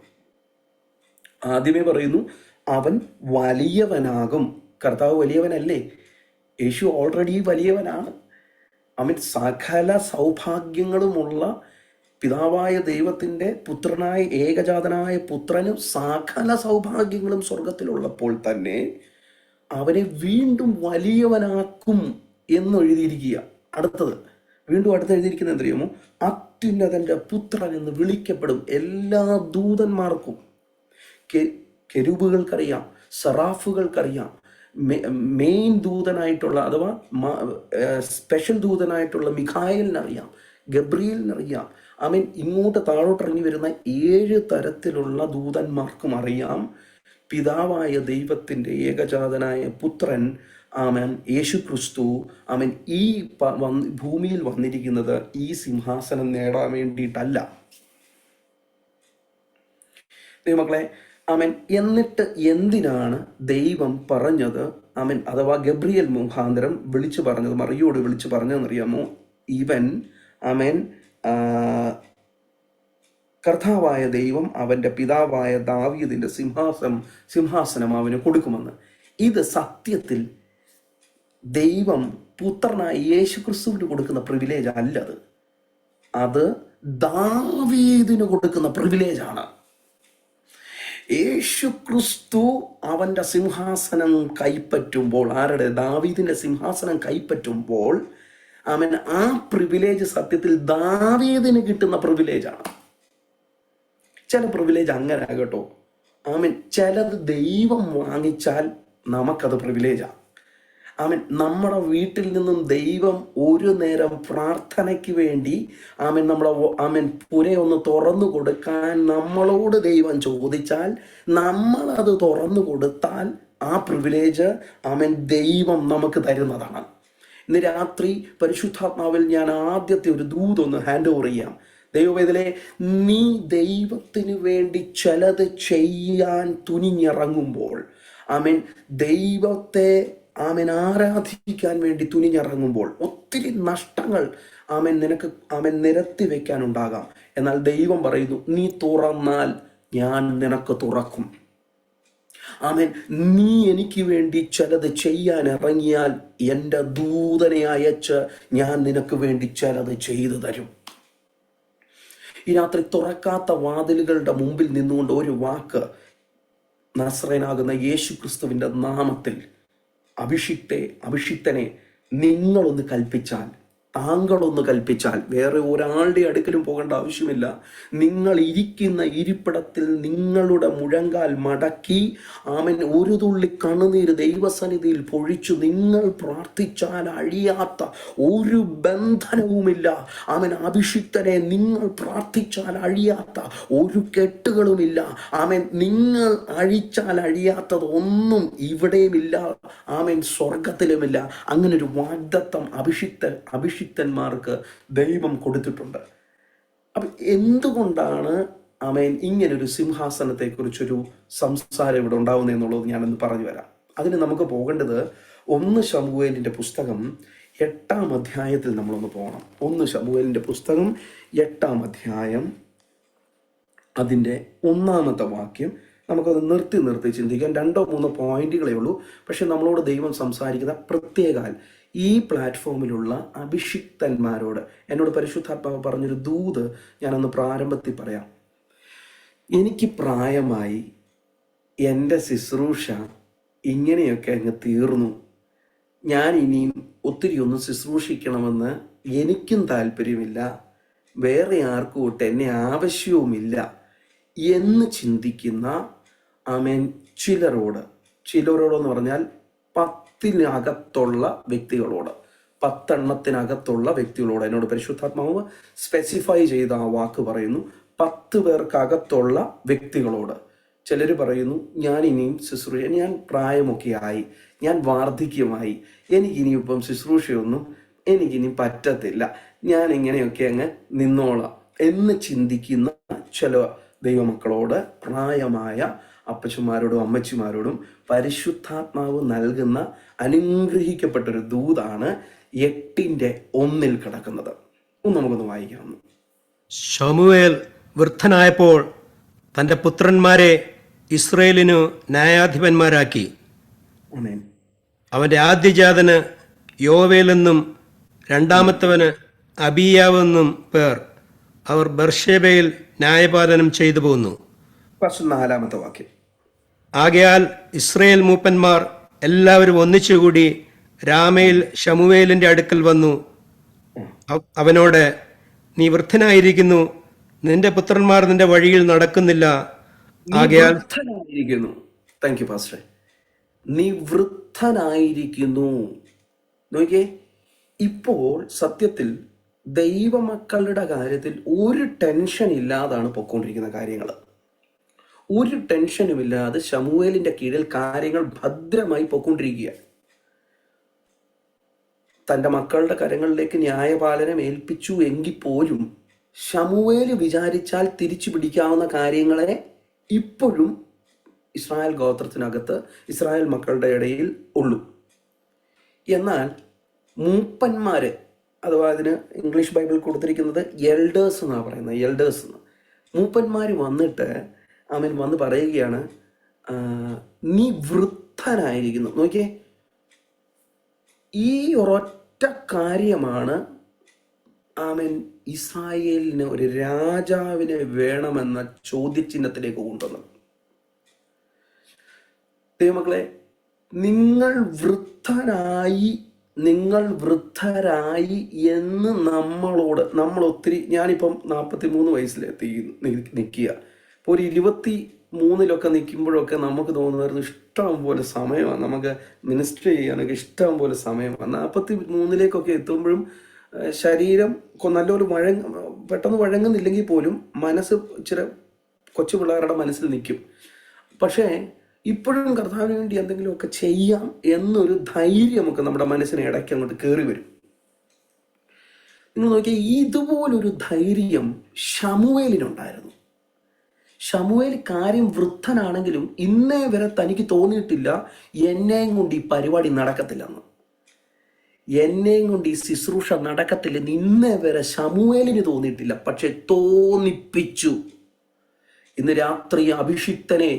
ആദ്യമേ പറയുന്നു അവൻ വലിയവനാകും. കർത്താവ് വലിയവനല്ലേ? യേശു ഓൾറെഡി വലിയവനാണ്. സകല സൗഭാഗ്യങ്ങളുമുള്ള പിതാവായ ദൈവത്തിൻ്റെ പുത്രനായ ഏകജാതനായ പുത്രനും സകല സൗഭാഗ്യങ്ങളും സ്വർഗത്തിലുള്ളപ്പോൾ തന്നെ അവനെ വീണ്ടും വലിയവനാക്കും എന്നെഴുതിയിരിക്കുക. വീണ്ടും അടുത്ത് എഴുതിയിരിക്കുന്നത് എന്തറിയുമോ? അത്യുന്നതന്റെ പുത്രൻ എന്ന് വിളിക്കപ്പെടും എല്ലാ ദൂതന്മാർക്കും. കെരൂബുകൾക്കറിയാം, സെറാഫുകൾക്കറിയാം, മെയിൻ ദൂതനായിട്ടുള്ള അഥവാ സ്പെഷ്യൽ ദൂതനായിട്ടുള്ള മിഖായേലിനറിയാം, ഗബ്രിയേലിനറിയാം. ഇങ്ങോട്ട് താഴോട്ടിറങ്ങി വരുന്ന 7 തരത്തിലുള്ള ദൂതന്മാർക്കും അറിയാം പിതാവായ ദൈവത്തിൻ്റെ ഏകജാതനായ പുത്രൻ യേശു ക്രിസ്തു ഈ ഭൂമിയിൽ വന്നിരിക്കുന്നത് ഈ സിംഹാസനം നേടാൻ വേണ്ടിയിട്ടല്ല. ദൈവമക്കളെ, എന്നിട്ട് എന്തിനാണ് ദൈവം പറഞ്ഞത്? അഥവാ ഗബ്രിയേൽ മുഖാന്തരം വിളിച്ചു പറഞ്ഞത്, മറിയോട് വിളിച്ചു പറഞ്ഞതെന്നറിയാമോ? ഇവൻ കർത്താവായ ദൈവം അവൻ്റെ പിതാവായ ദാവീദിന്റെ സിംഹാസനം അവന് കൊടുക്കുമെന്ന്. ഇത് സത്യത്തിൽ ദൈവം പുത്രനായ യേശു ക്രിസ്തുവിന് കൊടുക്കുന്ന പ്രിവിലേജ് അല്ലത്, അത് ദാവീദിന് കൊടുക്കുന്ന പ്രിവിലേജാണ്. യേശു ക്രിസ്തു അവൻ്റെ സിംഹാസനം കൈപ്പറ്റുമ്പോൾ, ദാവീദിന്റെ സിംഹാസനം കൈപ്പറ്റുമ്പോൾ ആ പ്രിവിലേജ് സത്യത്തിൽ ദാവീദിന് കിട്ടുന്ന പ്രിവിലേജാണ്. ചില പ്രിവിലേജ് അങ്ങനെ ആകട്ടോ, ചിലത് ദൈവം വാങ്ങിച്ചാൽ നമുക്കത് പ്രിവിലേജാണ്. ആമേൻ നമ്മുടെ വീട്ടിൽ നിന്നും ദൈവം ഒരു നേരം പ്രാർത്ഥനയ്ക്ക് വേണ്ടി നമ്മുടെ പുരയൊന്ന് തുറന്നു കൊടുക്കാൻ നമ്മളോട് ദൈവം ചോദിച്ചാൽ, നമ്മളത് തുറന്നു കൊടുത്താൽ ആ പ്രിവിലേജ് ദൈവം നമുക്ക് തരുന്നതാണ്. ഇന്ന് രാത്രി പരിശുദ്ധാത്മാവിൽ ഞാൻ ആദ്യത്തെ ഒരു ദൂതൊന്ന് ഹാൻഡ് ഓവർ ചെയ്യാം. ദൈവവേദലെ, നീ ദൈവത്തിന് വേണ്ടി ചിലത് ചെയ്യാൻ തുനിഞ്ഞിറങ്ങുമ്പോൾ, ദൈവത്തെ ആരാധിക്കാൻ വേണ്ടി തുനിഞ്ഞിറങ്ങുമ്പോൾ ഒത്തിരി നഷ്ടങ്ങൾ നിനക്ക് നിരത്തി വെക്കാനുണ്ടാകാം. എന്നാൽ ദൈവം പറയുന്നു, നീ തുറന്നാൽ ഞാൻ നിനക്ക് തുറക്കും. നീ എനിക്ക് വേണ്ടി ചിലത് ചെയ്യാൻ ഇറങ്ങിയാൽ എൻ്റെ ദൂതനെ അയച്ച് ഞാൻ നിനക്ക് വേണ്ടി ചിലത് ചെയ്തു തരും. ഈ രാത്രി തുറക്കാത്ത വാതിലുകളുടെ മുമ്പിൽ നിന്നുകൊണ്ട് ഒരു വാക്ക്, നസ്രയനാകുന്ന യേശു ക്രിസ്തുവിൻ്റെ നാമത്തിൽ അഭിഷിക്തനെ നിങ്ങളൊന്ന് കൽപ്പിച്ചാൽ, താങ്കളൊന്ന് കൽപ്പിച്ചാൽ, വേറെ ഒരാളുടെ അടുക്കലും പോകേണ്ട ആവശ്യമില്ല. നിങ്ങൾ ഇരിക്കുന്ന ഇരിപ്പിടത്തിൽ നിങ്ങളുടെ മുഴങ്കാൽ മടക്കി ഒരു തുള്ളി കണ്ണുനീര് ദൈവസന്നിധിയിൽ പൊഴിച്ചു നിങ്ങൾ പ്രാർത്ഥിച്ചാൽ അഴിയാത്ത ഒരു ബന്ധനവുമില്ല. അഭിഷിക്തനെ നിങ്ങൾ പ്രാർത്ഥിച്ചാൽ അഴിയാത്ത ഒരു കെട്ടുകളുമില്ല. നിങ്ങൾ അഴിച്ചാൽ അഴിയാത്തത് ഒന്നും ഇവിടെയുമില്ല. സ്വർഗത്തിലുമില്ല. അങ്ങനെ ഒരു വാഗ്ദത്തം അഭിഷിക്തന്മാർക്ക് ദൈവം കൊടുത്തിട്ടുണ്ട്. അപ്പം എന്തുകൊണ്ടാണ് ഇങ്ങനൊരു സിംഹാസനത്തെക്കുറിച്ചൊരു സംസാരം ഇവിടെ ഉണ്ടാവുന്നത് എന്നുള്ളത് ഞാനൊന്ന് പറഞ്ഞു വരാം. അതിന് നമുക്ക് പോകേണ്ടത് 1 ശമൂവേലിൻ്റെ പുസ്തകം 8-ാം അധ്യായത്തിൽ നമ്മളൊന്ന് പോകണം. 1 ശമൂവേലിൻ്റെ പുസ്തകം 8-ാം അധ്യായം അതിൻ്റെ 1-ാമത്തെ വാക്യം നമുക്കത് നിർത്തി ചിന്തിക്കാം. 2-3 പോയിന്റുകളേ ഉള്ളൂ. പക്ഷെ നമ്മളോട് ദൈവം സംസാരിക്കുന്ന പ്രത്യേകാൽ ഈ പ്ലാറ്റ്ഫോമിലുള്ള അഭിഷിക്തന്മാരോട് എന്നോട് പരിശുദ്ധാത്മാവ് പറഞ്ഞൊരു ദൂത് ഞാനൊന്ന് പ്രാരംഭത്തിൽ പറയാം. എനിക്ക് പ്രായമായി, എൻ്റെ ശുശ്രൂഷ ഇങ്ങനെയൊക്കെ അങ്ങ് തീർന്നു, ഞാൻ ഇനിയും ഒത്തിരി ഒന്നും ശുശ്രൂഷിക്കണമെന്ന് എനിക്കും താല്പര്യമില്ല, വേറെ ആർക്കും ഒട്ട് എന്നെ ആവശ്യവുമില്ല എന്ന് ചിന്തിക്കുന്ന ചിലരോടെന്ന് പറഞ്ഞാൽ 10-നകത്തുള്ള വ്യക്തികളോട്, 10 എണ്ണത്തിനകത്തുള്ള വ്യക്തികളോട് എന്നോട് പരിശുദ്ധാത്മാവ് സ്പെസിഫൈ ചെയ്ത ആ വാക്ക് പറയുന്നു. 10 പേർക്കകത്തുള്ള വ്യക്തികളോട്. ചിലർ പറയുന്നു, ഞാൻ ഇനിയും ഞാൻ പ്രായമൊക്കെ ആയി, ഞാൻ വാർദ്ധക്യമായി, എനിക്കിനിയിപ്പം ശുശ്രൂഷയൊന്നും എനിക്കിനി പറ്റത്തില്ല, ഞാൻ ഇങ്ങനെയൊക്കെ അങ്ങ് നിന്നോളാം എന്ന് ചിന്തിക്കുന്ന ചില ദൈവമക്കളോട്, പ്രായമായ അപ്പച്ചന്മാരോടും അമ്മച്ചിമാരോടും പരിശുദ്ധാത്മാവ് നൽകുന്ന അനുഗ്രഹിക്കപ്പെട്ടൊരു ദൂതാണ് 8-1 കിടക്കുന്നത്. നമുക്കൊന്ന് വായിക്കാം. ശമൂവേൽ വൃദ്ധനായപ്പോൾ തൻ്റെ പുത്രന്മാരെ ഇസ്രയേലിനു ന്യായാധിപന്മാരാക്കി. അവൻ്റെ ആദ്യജാതന് യോവേലെന്നും 2-ാമത്തവന് അബീയാവെന്നും പേർ. അവർ ബർഷേബയിൽ ന്യായപാലനം ചെയ്തു പോന്നു. 4-ാമത്തെ വാക്യം. ആകയാൽ ഇസ്രയേൽ മൂപ്പന്മാർ എല്ലാവരും ഒന്നിച്ചുകൂടി രാമയിൽ ശമൂവേലിന്റെ അടുക്കൽ വന്നു. അവനോട്, നീ വൃദ്ധനായിരിക്കുന്നു, നിന്റെ പുത്രന്മാർ നിന്റെ വഴിയിൽ നടക്കുന്നില്ല. ആകയാൽ താങ്ക് യു പാസ്റ്റർ. നീ വൃദ്ധനായിരിക്കുന്നു. നോക്കിയേ, ഇപ്പോൾ സത്യത്തിൽ ദൈവമക്കളുടെ കാര്യത്തിൽ ഒരു ടെൻഷൻ ഇല്ലാതാണ് പൊയ്ക്കൊണ്ടിരിക്കുന്ന കാര്യങ്ങൾ. ഒരു ടെൻഷനുമില്ലാതെ ശമൂവേലിന്റെ കീഴിൽ കാര്യങ്ങൾ ഭദ്രമായി പൊയ്ക്കൊണ്ടിരിക്കുക. തൻ്റെ മക്കളുടെ കരങ്ങളിലേക്ക് ന്യായപാലനം ഏൽപ്പിച്ചു എങ്കിൽ പോലും ശമൂവേൽ വിചാരിച്ചാൽ തിരിച്ചു പിടിക്കാവുന്ന കാര്യങ്ങളെ ഇപ്പോഴും ഇസ്രായേൽ ഗോത്രത്തിനകത്ത് ഇസ്രായേൽ മക്കളുടെ ഇടയിൽ ഉള്ളൂ. എന്നാൽ മൂപ്പന്മാര്, അഥവാ അതിന് ഇംഗ്ലീഷ് ബൈബിൾ കൊടുത്തിരിക്കുന്നത് എൽഡേഴ്സ് എന്നാണ് പറയുന്നത്. എൽഡേഴ്സ് എന്ന് മൂപ്പന്മാർ വന്നിട്ട് വന്ന് പറയുകയാണ്, നീ വൃദ്ധനായിരിക്കുന്നു. നോക്കിയേ, ഈ ഒരൊറ്റ കാര്യമാണ് ഇസ്രായേലിന് ഒരു രാജാവിനെ വേണമെന്ന ചോദ്യചിഹ്നത്തിലേക്ക് കൊണ്ടുവന്നത്. ദൈവമക്കളെ, നിങ്ങൾ വൃദ്ധരായി എന്ന് നമ്മൾ ഒത്തിരി, ഞാനിപ്പം 43 വയസ്സിലെത്തി നിൽക്കുക. ഇപ്പോൾ ഒരു 23-ലൊക്കെ നിൽക്കുമ്പോഴൊക്കെ നമുക്ക് തോന്നുമായിരുന്നു ഇഷ്ടം പോലെ സമയമാണ്, നമുക്ക് മിനിസ്റ്റർ ചെയ്യാനൊക്കെ ഇഷ്ടം പോലെ സമയമാണ്. 43 എത്തുമ്പോഴും ശരീരം നല്ലൊരു പെട്ടെന്ന് വഴങ്ങുന്നില്ലെങ്കിൽ പോലും മനസ്സ് ഇച്ചിരി കൊച്ചു പിള്ളേരുടെ മനസ്സിൽ നിൽക്കും. പക്ഷേ ഇപ്പോഴും കർത്താവിന് വേണ്ടി എന്തെങ്കിലുമൊക്കെ ചെയ്യാം എന്നൊരു ധൈര്യമൊക്കെ നമ്മുടെ മനസ്സിന് ഇടയ്ക്ക് അങ്ങോട്ട് കയറി വരും. നിങ്ങൾ നോക്കിയാൽ ഇതുപോലൊരു ധൈര്യം ശമൂവേലിനുണ്ടായിരുന്നു. ശമൂവേൽ കാര്യം വൃദ്ധനാണെങ്കിലും ഇന്നേ വരെ തനിക്ക് തോന്നിയിട്ടില്ല എന്നെയും കൊണ്ട് ഈ പരിപാടി നടക്കത്തില്ലെന്ന്, എന്നെയും കൊണ്ട് ഈ ശുശ്രൂഷ നടക്കത്തില്ലെന്ന് ഇന്നേ വരെ ശമൂവേലിന് തോന്നിയിട്ടില്ല. പക്ഷെ തോന്നിപ്പിച്ചു. ഇന്ന് രാത്രി അഭിഷിക്തനെ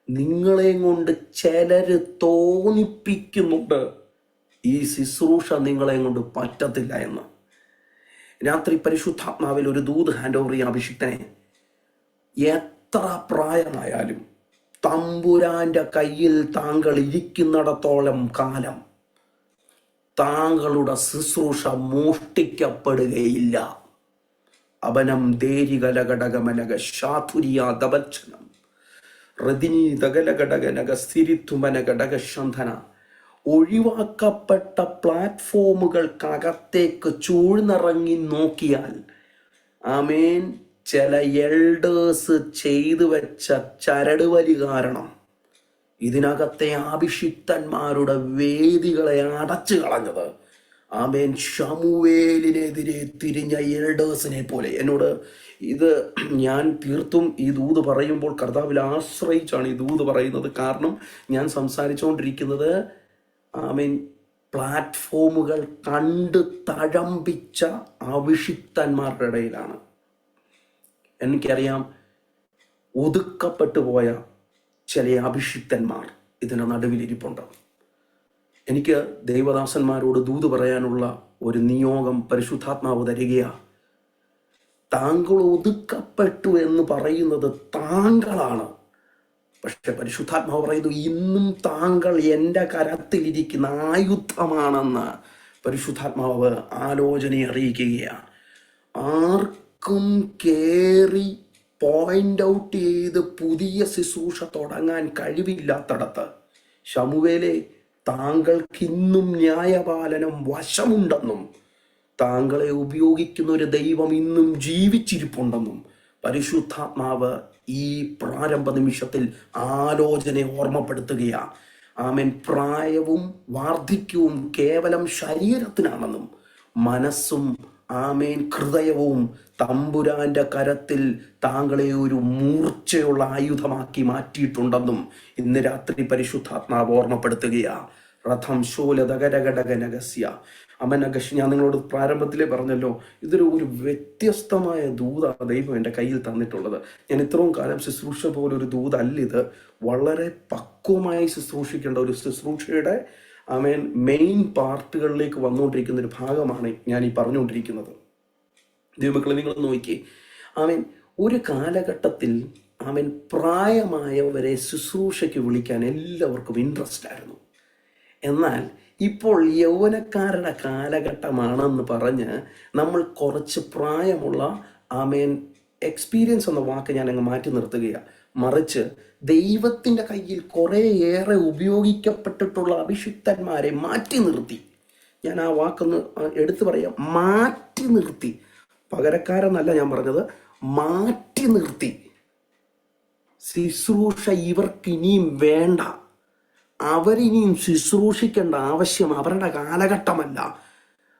നിങ്ങളെയും കൊണ്ട് ചിലര് തോന്നിപ്പിക്കുന്നുണ്ട് ഈ ശുശ്രൂഷ നിങ്ങളെയും കൊണ്ട് പറ്റത്തില്ല എന്ന്. രാത്രി പരിശുദ്ധാത്മാവിൽ ഒരു ദൂത് ഹാൻഡ് ഓവർ ചെയ്യാൻ അഭിഷിക്തനെ. എത്ര പ്രായമായാലും തമ്പുരാന്റെ കയ്യിൽ താങ്കൾ ഇരിക്കുന്നിടത്തോളം കാലം താങ്കളുടെ ശുശ്രൂഷ മോഷ്ടിക്കപ്പെടുകയില്ല. അപനം ദേരികലഘടകമനക ശാതുരിയ ദബൽച്ചനം റദിനീതകലഘടകനക സ്ഥിരിത്തുമനഘടക ശന്ധന. ഒഴിവാക്കപ്പെട്ട പ്ലാറ്റ്ഫോമുകൾക്കകത്തേക്ക് ചൂഴ്ന്നിറങ്ങി നോക്കിയാൽ ആമേൻ ചില എൽഡേഴ്സ് ചെയ്തു വെച്ച ചരടുവലി കാരണം ഇതിനകത്തെ അഭിഷിക്തന്മാരുടെ വേദികളെ അടച്ചു കളഞ്ഞത് ആമേൻ ശമൂവേലിനെതിരെ തിരിഞ്ഞ എൽഡേഴ്സിനെ പോലെ. എന്നോട് ഇത് ഞാൻ തീർത്തും ഈ ദൂത് പറയുമ്പോൾ കർത്താവിൽ ആശ്രയിച്ചാണ് ഈ ദൂത് പറയുന്നത്. കാരണം ഞാൻ സംസാരിച്ചുകൊണ്ടിരിക്കുന്നത് ആമേൻ പ്ലാറ്റ്ഫോമുകൾ കണ്ട് തഴമ്പിച്ച അഭിഷിക്തന്മാരുടെ ഇടയിലാണ്. എനിക്കറിയാം ഒതുക്കപ്പെട്ടു പോയ ചില അഭിഷിക്തന്മാർ ഇതിൻ്റെ നടുവിലിരിപ്പുണ്ട്. എനിക്ക് ദൈവദാസന്മാരോട് ദൂത് പറയാനുള്ള ഒരു നിയോഗം പരിശുദ്ധാത്മാവ് തരികയാണ്. താങ്കൾ ഒതുക്കപ്പെട്ടു എന്ന് പറയുന്നത് താങ്കളാണ്. പക്ഷെ പരിശുദ്ധാത്മാവ് പറയുന്നു ഇന്നും താങ്കൾ എൻ്റെ കരത്തിലിരിക്കുന്ന ആയുധമാണെന്ന് പരിശുദ്ധാത്മാവ് ആലോചന അറിയിക്കുകയാണ്. ആർക്കും കേറി പോയിന്റ് ഔട്ട് ചെയ്ത് പുതിയ ശുശ്രൂഷ തുടങ്ങാൻ കഴിവില്ലാത്തടത്ത് ശമൂവേലേ, താങ്കൾക്കിന്നും ന്യായപാലനം വശമുണ്ടെന്നും താങ്കളെ ഉപയോഗിക്കുന്ന ഒരു ദൈവം ഇന്നും ജീവിച്ചിരിപ്പുണ്ടെന്നും പരിശുദ്ധാത്മാവ് ഈ പ്രാരംഭ നിമിഷത്തിൽ ആലോചന ഓർമ്മപ്പെടുത്തുകയാണ്. ആമേൻ. പ്രായവും വാർദ്ധക്യവും കേവലം ശരീരത്തിനാണെന്നും മനസ്സും ആമേൻ ഹൃദയവും തമ്പുരാന്റെ കരത്തിൽ താങ്കളെ ഒരു മൂർച്ചയുള്ള ആയുധമാക്കി മാറ്റിയിട്ടുണ്ടെന്നും ഇന്ന് രാത്രി പരിശുദ്ധാത്മാവ് ഓർമ്മപ്പെടുത്തുകയാണ്. രഥം ശൂലതകരഘടകനഗസ്യ അമനഗശ്. ഞാൻ നിങ്ങളോട് പ്രാരംഭത്തിലേ പറഞ്ഞല്ലോ, ഇതൊരു വ്യത്യസ്തമായ ദൂത ദൈവം എൻ്റെ കയ്യിൽ തന്നിട്ടുള്ളത്. ഞാൻ ഇത്രയും കാലം ശുശ്രൂഷ പോലൊരു ദൂതല്ല ഇത്. വളരെ പക്വമായി ശുശ്രൂഷിക്കേണ്ട ഒരു ശുശ്രൂഷയുടെ മെയിൻ പാർട്ടുകളിലേക്ക് വന്നുകൊണ്ടിരിക്കുന്ന ഒരു ഭാഗമാണ് ഞാൻ ഈ പറഞ്ഞുകൊണ്ടിരിക്കുന്നത്. ദൈവമക്കളെ, നിങ്ങൾ നോക്കിയേ. ഒരു കാലഘട്ടത്തിൽ പ്രായമായവരെ ശുശ്രൂഷയ്ക്ക് വിളിക്കാൻ എല്ലാവർക്കും ഇൻട്രസ്റ്റ് ആയിരുന്നു. എന്നാൽ ഇപ്പോൾ യൗവനക്കാരുടെ കാലഘട്ടമാണെന്ന് പറഞ്ഞ് നമ്മൾ കുറച്ച് പ്രായമുള്ള എക്സ്പീരിയൻസ് എന്ന വാക്ക് ഞാൻ അങ്ങ് മാറ്റി നിർത്തുകയാണ്. മറിച്ച് ദൈവത്തിൻ്റെ കയ്യിൽ കുറേയേറെ ഉപയോഗിക്കപ്പെട്ടിട്ടുള്ള അഭിഷിക്തന്മാരെ മാറ്റി നിർത്തി. ഞാൻ ആ വാക്കൊന്ന് എടുത്തു പറയാം. മാറ്റി നിർത്തി. പകരക്കാരെന്നല്ല ഞാൻ പറഞ്ഞത്, മാറ്റി നിർത്തി. ശുശ്രൂഷ ഇവർക്കിനിയും വേണ്ട. അവരിനിയും ശുശ്രൂഷിക്കേണ്ട ആവശ്യം അവരുടെ കാലഘട്ടമല്ല.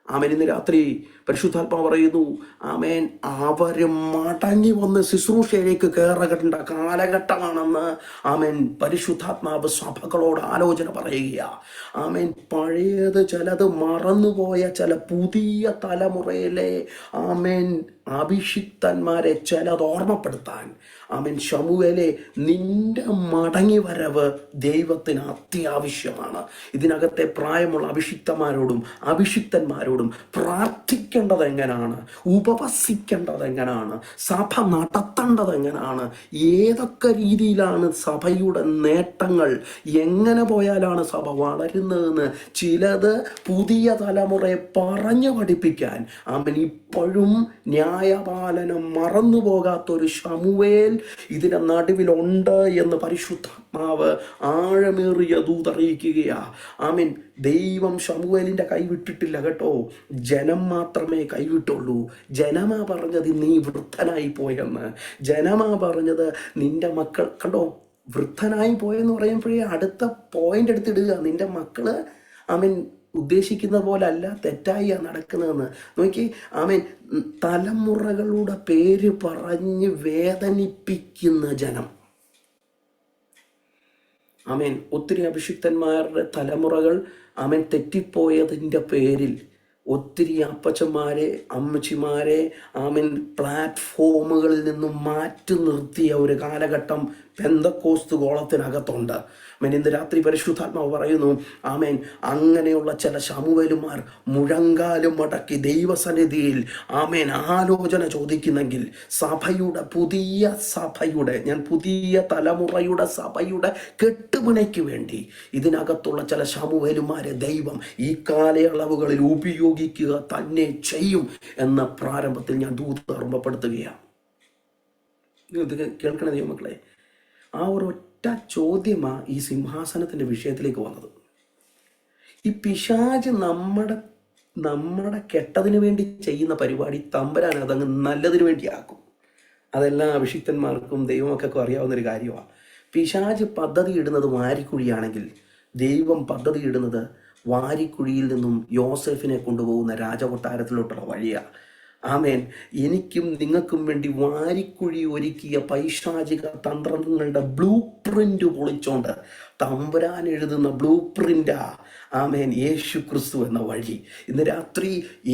ഇന്ന് രാത്രി പരിശുദ്ധാത്മാവ് പറയുന്നു, അവര് മടങ്ങി വന്ന് ശുശ്രൂഷയിലേക്ക് കയറേണ്ട കാലഘട്ടമാണെന്ന് പരിശുദ്ധാത്മാവ് സഭകളോട് ആലോചന പറയുക. പഴയത് ചിലത് മറന്നുപോയ ചില പുതിയ തലമുറയിലെ അഭിഷിക്തന്മാരെ ചിലത് ഓർമ്മപ്പെടുത്താൻ ശമൂവേലേ, നിന്റെ മടങ്ങി വരവ് ദൈവത്തിന് അത്യാവശ്യമാണ്. ഇതിനകത്തെ പ്രായമുള്ള അഭിഷിക്തന്മാരോടും പ്രാർത്ഥിക്കേണ്ടത് എങ്ങനെയാണ്, ഉപവസിക്കേണ്ടത് എങ്ങനെയാണ്, സഭ നടത്തേണ്ടത് എങ്ങനെയാണ്, ഏതൊക്കെ രീതിയിലാണ് സഭയുടെ നേട്ടങ്ങൾ, എങ്ങനെ പോയാലാണ് സഭ വളരുന്നതെന്ന് ചിലത് പുതിയ തലമുറയെ പറഞ്ഞു പഠിപ്പിക്കാൻ ഇപ്പോഴും ന്യായപാലനം മറന്നു പോകാത്തൊരു ശമൂവേൽ ഇതിന്റെ നടുവിലുണ്ട് എന്ന് പരിശുദ്ധാത്മാവ് ആഴമേറിയ ദൂതറിയിക്കുകയാ. ആമീൻ. ദൈവം ശമൂവേലിന്റെ കൈവിട്ടിട്ടില്ല കേട്ടോ, ജനം മാത്രമേ കൈവിട്ടുള്ളൂ. ജനമാ പറഞ്ഞത് നീ വൃദ്ധനായി പോയെന്ന്, ജനമാ പറഞ്ഞത് നിന്റെ മക്കൾ കണ്ടോ. വൃദ്ധനായി പോയെന്ന് പറയുമ്പോഴേ അടുത്ത പോയിന്റ് എടുത്തിടുക. നിന്റെ മക്കള് ആമീൻ ഉദ്ദേശിക്കുന്ന പോലെ അല്ല, തെറ്റായി നടക്കുന്നതെന്ന് നോക്കി. ആമീൻ. തലമുറകളുടെ പേര് പറഞ്ഞ് വേദനിപ്പിക്കുന്ന ജനം. ആമീൻ. ഒത്തിരി അഭിഷിക്തന്മാരുടെ തലമുറകൾ ആമീൻ തെറ്റിപ്പോയതിൻ്റെ പേരിൽ ഒത്തിരി അപ്പച്ചന്മാരെ അമ്മച്ചിമാരെ ആമീൻ പ്ലാറ്റ്ഫോമുകളിൽ നിന്നും മാറ്റി നിർത്തിയ ഒരു കാലഘട്ടം പെന്തക്കോസ്ത് ഗോളത്തിനകത്തുണ്ട്. ആമേൻ. ഇന്ന് രാത്രി പരിശുദ്ധാത്മാവ് പറയുന്നു, ആമേൻ, അങ്ങനെയുള്ള ചില ശമൂവേലുമാർ മുഴങ്കാലും മടക്കി ദൈവസന്നിധിയിൽ ആമേൻ ആലോചന ചോദിക്കുന്നെങ്കിൽ പുതിയ തലമുറയുടെ സഭയുടെ കെട്ടുപണിക്ക് വേണ്ടി ഇതിനകത്തുള്ള ചില ശമൂവേലുമാരെ ദൈവം ഈ കാലയളവുകളിൽ ഉപയോഗിക്കുക തന്നെ ചെയ്യും എന്ന പ്രാരംഭത്തിൽ ഞാൻ ദൂത് ഓർമ്മപ്പെടുത്തുകയാണ്. ഇത് കേൾക്കണ ദൈവമക്കളെ, ആ ഒരൊറ്റ ചോദ്യമാണ് ഈ സിംഹാസനത്തിന്റെ വിഷയത്തിലേക്ക് വന്നത്. ഈ പിശാച് നമ്മുടെ കെട്ടതിന് വേണ്ടി ചെയ്യുന്ന പരിപാടി തമ്പുരാൻ അതങ്ങ് നല്ലതിന് വേണ്ടിയാക്കും. അതെല്ലാം അഭിഷിക്തന്മാർക്കും ദൈവമൊക്കെ അറിയാവുന്നൊരു കാര്യമാണ്. പിശാച് പദ്ധതി ഇടുന്നത് വാരിക്കുഴിയാണെങ്കിൽ ദൈവം പദ്ധതി ഇടുന്നത് വാരിക്കുഴിയിൽ നിന്നും യോസേഫിനെ കൊണ്ടുപോകുന്ന രാജകൊട്ടാരത്തിലോട്ടുള്ള വഴിയാണ്. ആമേൻ. എനിക്കും നിങ്ങൾക്കും വേണ്ടി വാരിക്കുഴി ഒരുക്കിയ പൈശാചിക തന്ത്രങ്ങളുടെ ബ്ലൂ പ്രിന്റ് പൊളിച്ചോണ്ട് തമ്പുരാൻ എഴുതുന്ന ബ്ലൂ പ്രിന്റാ ആമേൻ യേശു ക്രിസ്തു എന്ന വഴി. ഇന്ന് രാത്രി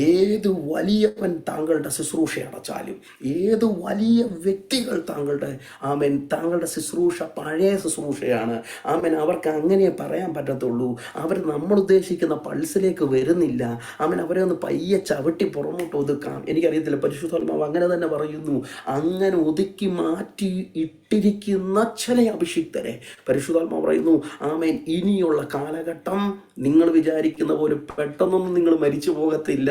ഏത് വലിയവൻ താങ്കളുടെ ശുശ്രൂഷ അടച്ചാലും, ഏത് വലിയ വ്യക്തികൾ താങ്കളുടെ ശുശ്രൂഷ പഴയ ശുശ്രൂഷയാണ്, ആമേൻ, അവർക്ക് അങ്ങനെ പറയാൻ പറ്റത്തുള്ളൂ. അവർ നമ്മൾ ഉദ്ദേശിക്കുന്ന പൾസിലേക്ക് വരുന്നില്ല. ആമേൻ. അവരെ ഒന്ന് പയ്യെ ചവിട്ടി പുറമോട്ട് ഒതുക്കാം. എനിക്കറിയത്തില്ല, പരിശുദ്ധാത്മാവ് അങ്ങനെ തന്നെ പറയുന്നു. അങ്ങനെ ഒതുക്കി മാറ്റി ഇട്ടിരിക്കുന്ന ചില അഭിഷിക്തരെ പരിശുദ്ധാത്മാവ് പറയുന്നു, ആമേൻ, ഇനിയുള്ള കാലഘട്ടം നിങ്ങൾ വിചാരിക്കുന്ന പോലെ പെട്ടെന്നൊന്നും നിങ്ങൾ മരിച്ചു പോകത്തില്ല.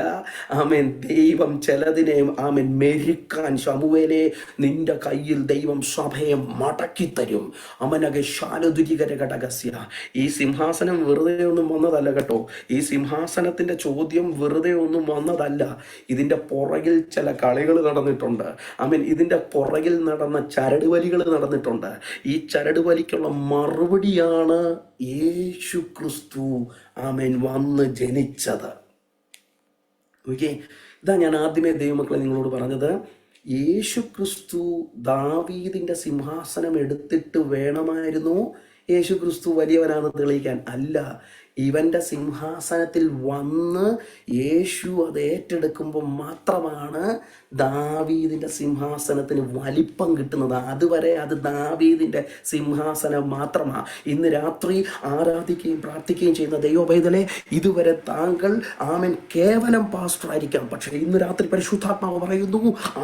ആമേൻ. ദൈവം ചിലതിനെ ആമേൻ മെരുക്കാൻ ശമൂവേലേ നിന്റെ കയ്യിൽ ദൈവം സഭയെ മടക്കിത്തരും. അമനക ശാലദുരികര ഘടകസ്യ. ഈ സിംഹാസനം വെറുതെ ഒന്നും വന്നതല്ല കേട്ടോ. ഈ സിംഹാസനത്തിന്റെ ചോദ്യം വെറുതെ ഒന്നും വന്നതല്ല. ഇതിന്റെ പുറകിൽ ചില കളികൾ നടന്നിട്ടുണ്ട്. ആമേൻ. ഇതിന്റെ പുറകിൽ നടന്ന ചരടുവലികൾ നടന്നിട്ടുണ്ട്. ഈ ചരടുവലിക്കുള്ള മറുപടിയാണ് യേശു ക്രിസ്തു ആമേൻ വന്ന് ജനിച്ചത്. ഓക്കെ, ഇതാ ഞാൻ ആദ്യമേ ദൈവമക്കളെ നിങ്ങളോട് പറഞ്ഞത്. യേശു ക്രിസ്തു ദാവീദിന്റെ സിംഹാസനം എടുത്തിട്ട് വേണമായിരുന്നു യേശു ക്രിസ്തു വലിയവനാണെന്ന് തെളിയിക്കാൻ. അല്ല, ഇവന്റെ സിംഹാസനത്തിൽ വന്ന് യേശു അത് ഏറ്റെടുക്കുമ്പോൾ മാത്രമാണ് ദാവീദിന്റെ സിംഹാസനത്തിന് വലിപ്പം കിട്ടുന്നത്. അതുവരെ അത് ദാവീദിന്റെ സിംഹാസനം മാത്രമാണ്. ഇന്ന് രാത്രി ആരാധിക്കുകയും പ്രാർത്ഥിക്കുകയും ചെയ്യുന്ന ദൈവപൈതലെ, ഇതുവരെ താങ്കൾ ആമേൻ കേവലം പാസ്റ്റർ ആയിരിക്കാം. പക്ഷേ ഇന്ന് രാത്രി പരിശുദ്ധാത്മാവ് പറയുന്നു,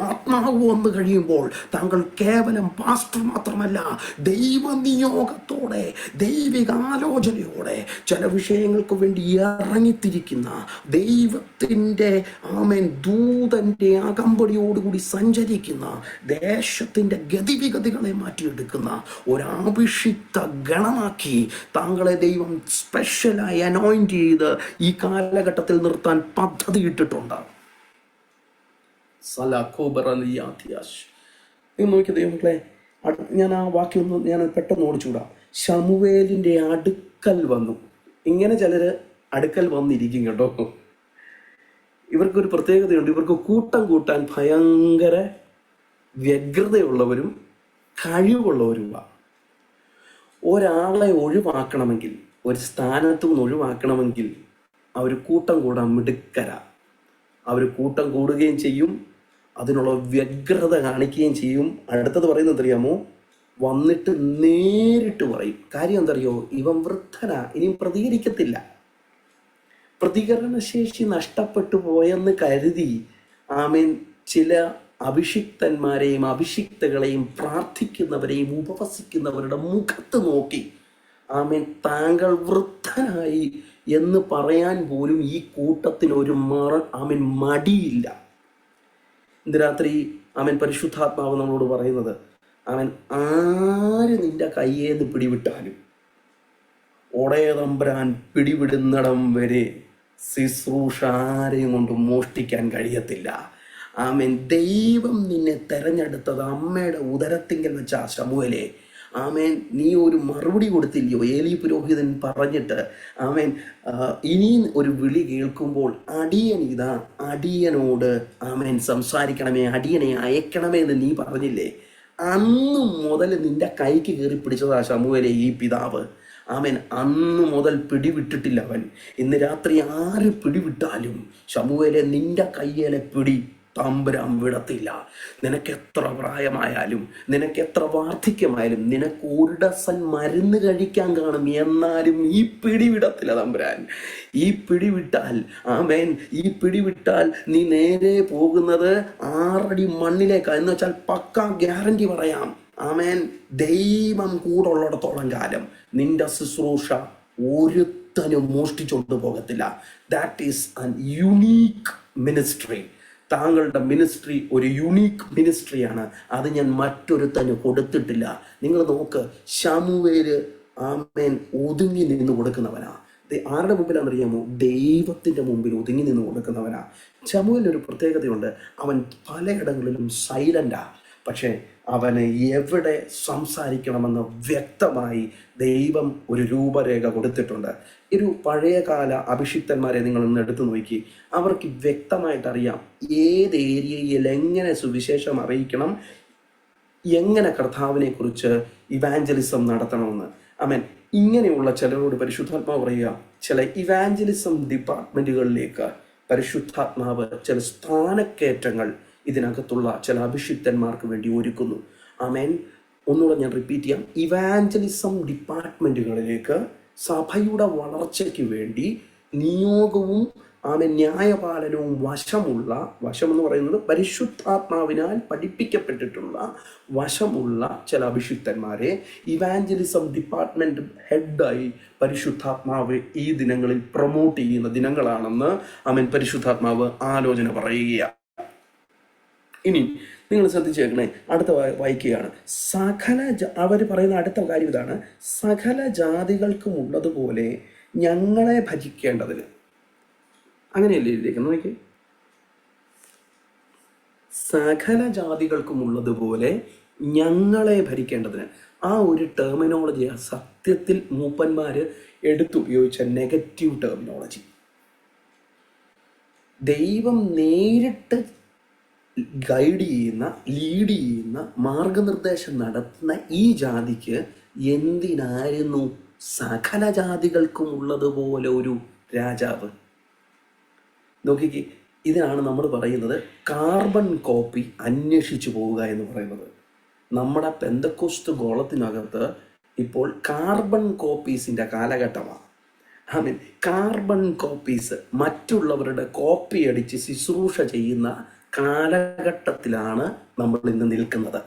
ആത്മാവ് വന്നു കഴിയുമ്പോൾ താങ്കൾ കേവലം പാസ്റ്റർ മാത്രമല്ല, ദൈവനിയോഗത്തോടെ ദൈവികാലോചനയോടെ ചില വിഷയങ്ങൾക്ക് വേണ്ടി ഇറങ്ങിത്തിരിക്കുന്ന ദൈവത്തിൻ്റെ ആമേൻ ദൂതന്റെ അകമ്പടിയോടുകൂടി സഞ്ചരിക്കുന്ന, ദേശത്തിന്റെ ഗതിവിഗതികളെ മാറ്റിയെടുക്കുന്ന ഒരഭിഷിക്ത ഗണമാക്കി താങ്കളെ ദൈവം സ്പെഷ്യലായി അനോയിന്റ് ചെയ്ത് ഈ കാലഘട്ടത്തിൽ നിർത്താൻ പദ്ധതിയിട്ടിട്ടുണ്ട്. നോക്കിയ ദൈവങ്ങളെ, ഞാൻ ആ വാക്യം ഞാൻ പെട്ടെന്ന് ഓടിച്ചുകൂടാ. ശമൂവേലിന്റെ അടുക്കൽ വന്നു. ഇങ്ങനെ ചിലർ അടുക്കൽ വന്നിരിക്കും കേട്ടോ. ഇവർക്കൊരു പ്രത്യേകതയുണ്ട്. ഇവർക്ക് കൂട്ടം കൂട്ടാൻ ഭയങ്കര വ്യഗ്രതയുള്ളവരും കഴിവുള്ളവരുമാണ്. ഒരാളെ ഒഴിവാക്കണമെങ്കിൽ, ഒരു സ്ഥാനത്തു നിന്ന് ഒഴിവാക്കണമെങ്കിൽ അവർ കൂട്ടം കൂടാൻ മിടുക്കരാ. അവർ കൂട്ടം കൂടുകയും ചെയ്യും, അതിനുള്ള വ്യഗ്രത കാണിക്കുകയും ചെയ്യും. അടുത്തത് പറയുന്നത് അറിയാമോ? വന്നിട്ട് നേരിട്ട് പറയും. കാര്യം എന്തറിയോ? ഇവൻ വൃദ്ധനാ, ഇനിയും പ്രതികരിക്കത്തില്ല. പ്രതികരണശേഷി നഷ്ടപ്പെട്ടു പോയെന്ന് കരുതി ആമേൻ ചില അഭിഷിക്തന്മാരെയും അഭിഷിക്തകളെയും പ്രാർത്ഥിക്കുന്നവരെയും ഉപവസിക്കുന്നവരുടെ മുഖത്ത് നോക്കി ആമേൻ താങ്കൾ വൃദ്ധനായി എന്ന് പറയാൻ പോലും ഈ കൂട്ടത്തിന് ഒരു ആമേൻ മടിയില്ല. ഇന്ന് രാത്രി അവൻ പരിശുദ്ധാത്മാവ് നമ്മളോട് പറയുന്നത്, അവൻ ആര് നിന്റെ കയ്യേന്ന് പിടിവിട്ടാലും ഒടയതമ്പുരാൻ പിടിവിടുന്നിടം വരെ ശുശ്രൂഷ ആരെയും കൊണ്ട് മോഷ്ടിക്കാൻ കഴിയത്തില്ല. ആമേൻ. ദൈവം നിന്നെ തെരഞ്ഞെടുത്തത് അമ്മയുടെ ഉദരത്തിങ്കൽ വെച്ച ശമൂവേലേ, ആമേൻ, നീ ഒരു മറുപടി കൊടുത്തില്ലയോ ഏലി പുരോഹിതൻ പറഞ്ഞിട്ട്? ആമേൻ. ഇനിയും ഒരു വിളി കേൾക്കുമ്പോൾ അടിയനോട് ആമേൻ സംസാരിക്കണമേ, അടിയനെ അയക്കണമേ എന്ന് നീ പറഞ്ഞില്ലേ? അന്ന് മുതൽ നിന്റെ കൈക്ക് കയറി പിടിച്ചതാ ശമൂവേലേ ഈ പിതാവ്. ആമേൻ. അന്ന് മുതൽ പിടിവിട്ടിട്ടില്ല അവൻ. ഇന്ന് രാത്രി ആര് പിടിവിട്ടാലും ശമൂവേലേ, നിന്റെ കയ്യിലെ പിടി തമ്പുരാൻ വിടത്തില്ല. നിനക്കെത്ര പ്രായമായാലും, നിനക്കെത്ര വാർദ്ധക്യമായാലും, നിനക്ക് ഒരു ഡസൻ മരുന്ന് കഴിക്കാൻ കാണും, എന്നാലും ഈ പിടി വിടത്തില്ല തമ്പുരാൻ. ഈ പിടി വിട്ടാൽ, ആമേൻ, ഈ പിടി വിട്ടാൽ നീ നേരെ പോകുന്നത് 6 അടി മണ്ണിലേക്കാണ്. എന്ന് വെച്ചാൽ പക്കാ ഗ്യാരണ്ടി പറയാം. ആമേൻ. ദൈവം കൂടെ ഉള്ളിടത്തോളം കാലം നിന്റെ ശുശ്രൂഷ ഒരുത്തനും മോഷ്ടിച്ചോണ്ട് പോകത്തില്ല. That is an unique ministry. താങ്കളുടെ മിനിസ്ട്രി ഒരു യുണീക്ക് മിനിസ്ട്രിയാണ്. അത് ഞാൻ മറ്റൊരുത്തന് കൊടുത്തിട്ടില്ല. നിങ്ങൾ നോക്ക്, ശമൂവേല് ആമേൻ ഒതുങ്ങി നിന്ന് കൊടുക്കുന്നവനാ. ആരുടെ മുമ്പിലാണെന്നറിയാമോ? ദൈവത്തിൻ്റെ മുമ്പിൽ ഒതുങ്ങി നിന്ന് കൊടുക്കുന്നവനാ. ശമൂവേലിനൊരു പ്രത്യേകതയുണ്ട്. അവൻ പലയിടങ്ങളിലും സൈലൻ്റാ. പക്ഷേ അവന് എവിടെ സംസാരിക്കണമെന്ന് വ്യക്തമായി ദൈവം ഒരു രൂപരേഖ കൊടുത്തിട്ടുണ്ട്. ഒരു പഴയകാല അഭിഷിക്തന്മാരെ നിങ്ങൾ ഇന്ന് എടുത്തു നോക്കി, അവർക്ക് വ്യക്തമായിട്ടറിയാം ഏത് ഏരിയയിൽ എങ്ങനെ സുവിശേഷം അറിയിക്കണം, എങ്ങനെ കർത്താവിനെ കുറിച്ച് ഇവാഞ്ചലിസം നടത്തണമെന്ന്. ആമേൻ. ഇങ്ങനെയുള്ള ചിലരോട് പരിശുദ്ധാത്മാവ് പറയുക, ചില ഇവാഞ്ചലിസം ഡിപ്പാർട്ട്മെൻറ്റുകളിലേക്ക് പരിശുദ്ധാത്മാവ് ചില സ്ഥാനക്കയറ്റങ്ങൾ ഇതിനകത്തുള്ള ചില അഭിഷിക്തന്മാർക്ക് വേണ്ടി ഒരുക്കുന്നു. ആമേൻ. ഒന്നുകൂടെ ഞാൻ റിപ്പീറ്റ് ചെയ്യാം. ഇവാഞ്ചലിസം ഡിപ്പാർട്ട്മെൻറ്റുകളിലേക്ക് സഭയുടെ വളർച്ചയ്ക്ക് വേണ്ടി നിയോഗവും ആമേൻ ന്യായപാലനവും വശം എന്ന് പറയുന്നത് പരിശുദ്ധാത്മാവിനാൽ പഠിപ്പിക്കപ്പെട്ടിട്ടുള്ള വശമുള്ള ചില അഭിഷിക്തന്മാരെ ഇവാഞ്ചലിസം ഡിപ്പാർട്ട്മെന്റ് ഹെഡായി പരിശുദ്ധാത്മാവ് ഈ ദിനങ്ങളിൽ പ്രൊമോട്ട് ചെയ്യുന്ന ദിനങ്ങളാണെന്ന് ആമേൻ പരിശുദ്ധാത്മാവ് ആലോചന പറയുകയാണ്. ഇനി നിങ്ങൾ ശ്രദ്ധിച്ചേക്കണേ, അടുത്ത വായിക്കുകയാണ്. അവർ പറയുന്ന അടുത്ത കാര്യം ഇതാണ്: സകല ജാതികൾക്കും ഉള്ളതുപോലെ ഞങ്ങളെ ഭജിക്കേണ്ടതിന്. അങ്ങനെയല്ലേ എഴുതിയേക്കുന്നത്? നോക്കി, സകല ജാതികൾക്കും ഉള്ളതുപോലെ ഞങ്ങളെ ഭരിക്കേണ്ടതിന്. ആ ഒരു ടെർമിനോളജി സത്യത്തിൽ മൂപ്പന്മാര് എടുത്തുപയോഗിച്ച നെഗറ്റീവ് ടെർമിനോളജി. ദൈവം നേരിട്ട് ഗൈഡ് ചെയ്യുന്ന, ലീഡ് ചെയ്യുന്ന, മാർഗനിർദ്ദേശം നടത്തുന്ന ഈ ജാതിക്ക് എന്തിനായിരുന്നു സകല ജാതികൾക്കും ഉള്ളതുപോലെ ഒരു രാജാവ്? നോക്കിക്ക്, ഇതിനാണ് നമ്മൾ പറയുന്നത് കാർബൺ കോപ്പി അന്വേഷിച്ചു പോവുക എന്ന് പറയുന്നത്. നമ്മുടെ പെന്തക്കോസ്ത് ഗോളത്തിനകത്ത് ഇപ്പോൾ കാർബൺ കോപ്പീസിൻ്റെ കാലഘട്ടമാണ്. ആമീൻ. കാർബൺ കോപ്പീസ്, മറ്റുള്ളവരുടെ കോപ്പി അടിച്ച് ശുശ്രൂഷ ചെയ്യുന്ന കാലഘട്ടത്തിലാണ് നമ്മൾ ഇന്ന് നിൽക്കുന്നത്.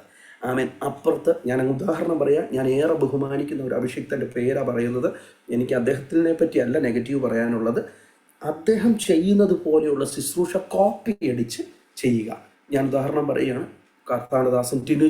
ആമേൻ. അപ്പുറത്ത് ഞാൻ ഉദാഹരണം പറയാം. ഞാൻ ഏറെ ബഹുമാനിക്കുന്ന ഒരു അഭിഷിക്തൻ്റെ പേരാണ് പറയുന്നത്. എനിക്ക് അദ്ദേഹത്തിനെ പറ്റിയല്ല നെഗറ്റീവ് പറയാനുള്ളത്. അദ്ദേഹം ചെയ്യുന്നത് പോലെയുള്ള ശുശ്രൂഷ കോപ്പി അടിച്ച് ചെയ്യുക. ഞാൻ ഉദാഹരണം പറയുകയാണ്. കർത്താനദാസൻ ടിനു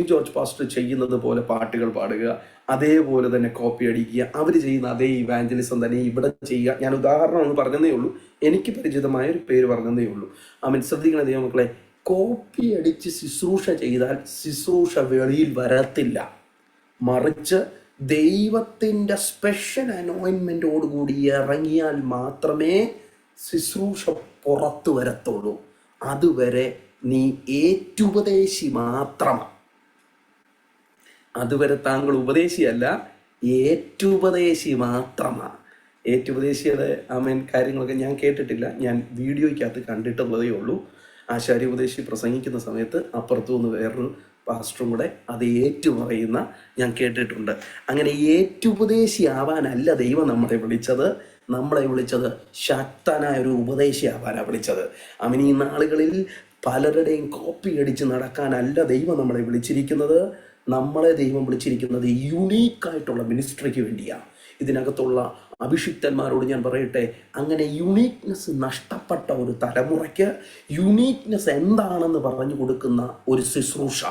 ജോർജ് പാസ്റ്റർ ചെയ്യുന്നത് പോലെ പാട്ടുകൾ പാടുക, അതേപോലെ തന്നെ കോപ്പി അടിക്കുക. അവർ ചെയ്യുന്ന അതേ ഇവാഞ്ചലിസം തന്നെ ഇവിടെ ചെയ്യുക. ഞാൻ ഉദാഹരണം ഒന്ന് പറഞ്ഞതേ ഉള്ളൂ, എനിക്ക് പരിചിതമായ ഒരു പേര് പറഞ്ഞതേ ഉള്ളൂ. ആമേൻ. ശ്രദ്ധിക്കണ ദൈവമക്കളെ, കോപ്പി അടിച്ച് ശുശ്രൂഷ ചെയ്താൽ ശുശ്രൂഷ വെളിയിൽ വരത്തില്ല. മറിച്ച് ദൈവത്തിൻ്റെ സ്പെഷ്യൽ അനോയിൻമെൻറ്റോടുകൂടി ഇറങ്ങിയാൽ മാത്രമേ ശുശ്രൂഷ പുറത്തു വരത്തുള്ളൂ. അതുവരെ നീ ഏറ്റുപദേശി മാത്രമാണ്. അതുവരെ താങ്കൾ ഉപദേശിയല്ല, ഏറ്റുപദേശി മാത്രമാണ്. ഏറ്റുപദേശിയുടെ ആമേൻ കാര്യങ്ങളൊക്കെ ഞാൻ കേട്ടിട്ടില്ല, ഞാൻ വീഡിയോയ്ക്കകത്ത് കണ്ടിട്ടുള്ളതേ ഉള്ളൂ. ആശാരി ഉപദേശി പ്രസംഗിക്കുന്ന സമയത്ത് അപ്പുറത്തുനിന്ന് വേറൊരു പാസ്റ്ററും കൂടെ അത് ഏറ്റുപറയുന്ന ഞാൻ കേട്ടിട്ടുണ്ട്. അങ്ങനെ ഏറ്റുപദേശി ആവാനല്ല ദൈവം നമ്മളെ വിളിച്ചത് ശക്തനായ ഒരു ഉപദേശി ആവാനാണ് വിളിച്ചത്. അവൻ ഈ നാളുകളിൽ പലരുടെയും കോപ്പി അടിച്ച് നടക്കാനല്ല ദൈവം നമ്മളെ വിളിച്ചിരിക്കുന്നത്. നമ്മളെ ദൈവം വിളിച്ചിരിക്കുന്നത് യുണീക്കായിട്ടുള്ള മിനിസ്ട്രിക്ക് വേണ്ടിയാണ്. ഇതിനകത്തുള്ള അഭിഷിക്തന്മാരോട് ഞാൻ പറയട്ടെ, അങ്ങനെ യുണീക്നെസ് നഷ്ടപ്പെട്ട ഒരു തലമുറയ്ക്ക് യുണീക്നെസ് എന്താണെന്ന് പറഞ്ഞു കൊടുക്കുന്ന ഒരു ശുശ്രൂഷ,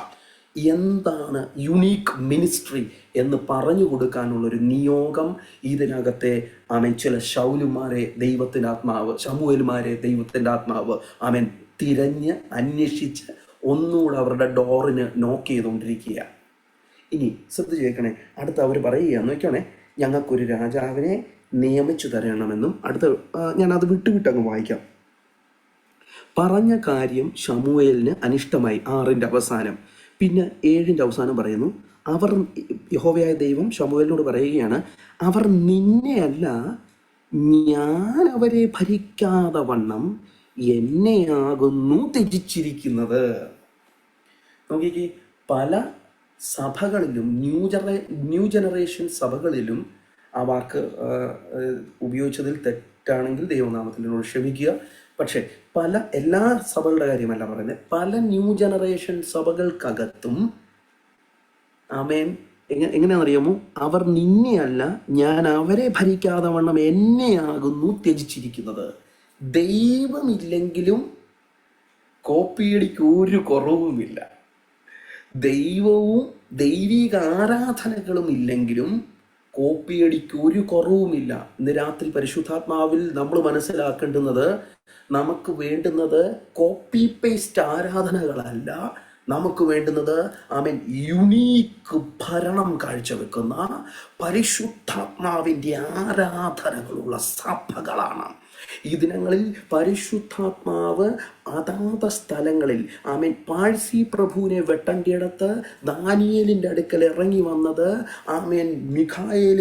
എന്താണ് യുണീക്ക് മിനിസ്ട്രി എന്ന് പറഞ്ഞു കൊടുക്കാനുള്ളൊരു നിയോഗം ഇതിനകത്തെ ചില ശൗലുമാരെ ദൈവത്തിൻ്റെ ആത്മാവ്, ശമൂവേൽമാരെ ദൈവത്തിൻ്റെ ആത്മാവ് തിരഞ്ഞ് അന്വേഷിച്ച് ഒന്നുകൂടെ അവരുടെ ഡോറിന് നോക്ക് ചെയ്തുകൊണ്ടിരിക്കുക. ഇനി ശ്രദ്ധിച്ചേക്കണേ, അടുത്ത് അവർ പറയുകയെന്ന് നോക്കണേ, ഞങ്ങൾക്കൊരു രാജാവിനെ നിയമിച്ചു തരണമെന്നും. അടുത്ത ഞാനത് വിട്ടുവിട്ടങ്ങ് വായിക്കാം. പറഞ്ഞ കാര്യം ശമൂവേലിന് അനിഷ്ടമായി. 6-ന്റെ അവസാനം. പിന്നെ 7-ന്റെ അവസാനം പറയുന്നു, അവർ, യഹോവയായ ദൈവം ശമൂവേലിനോട് പറയുകയാണ്, അവർ നിന്നെയല്ല, ഞാൻ അവരെ ഭരിക്കാതെ വണ്ണം എന്നെയാകുന്നു ത്യജിച്ചിരിക്കുന്നത്. നോക്കിക്കേ, പല സഭകളിലും ന്യൂ ജനറേഷൻ സഭകളിലും ആ വാക്ക് ഉപയോഗിച്ചതിൽ തെറ്റാണെങ്കിൽ ദൈവനാമത്തിൽ എന്നോട് ക്ഷമിക്കുക. പക്ഷേ എല്ലാ സഭകളുടെ കാര്യമല്ല പറയുന്നത്, പല ന്യൂ ജനറേഷൻ സഭകൾക്കകത്തും എങ്ങനെയാണെന്നറിയാമോ, അവർ നിന്നെയല്ല, ഞാൻ അവരെ ഭരിക്കാതെ വണ്ണം എന്നെയാകുന്നു ത്യജിച്ചിരിക്കുന്നത്. ദൈവമില്ലെങ്കിലും കോപ്പിയടിക്ക് ഒരു കുറവുമില്ല. ദൈവവും ദൈവിക ആരാധനകളും ഇല്ലെങ്കിലും കോപ്പിയടിക്ക് ഒരു കുറവുമില്ല. ഇന്ന് രാത്രി പരിശുദ്ധാത്മാവിൽ നമ്മൾ മനസ്സിലാക്കേണ്ടുന്നത്, നമുക്ക് വേണ്ടുന്നത് കോപ്പി പേസ്റ്റ് ആരാധനകളല്ല. നമുക്ക് വേണ്ടുന്നത് യുണീക്ക് ഭരണം കാഴ്ചവെക്കുന്ന പരിശുദ്ധാത്മാവിൻ്റെ ആരാധനകളുള്ള സഭകളാണ്. ഈ ദിനങ്ങളിൽ പരിശുദ്ധാത്മാവ് അതാത് സ്ഥലങ്ങളിൽ പാഴ്സി പ്രഭുവിനെ വെട്ടേണ്ടിയിടത്ത് ദാനിയേലിൻ്റെ അടുക്കൽ ഇറങ്ങി വന്നത് മിഖായേൽ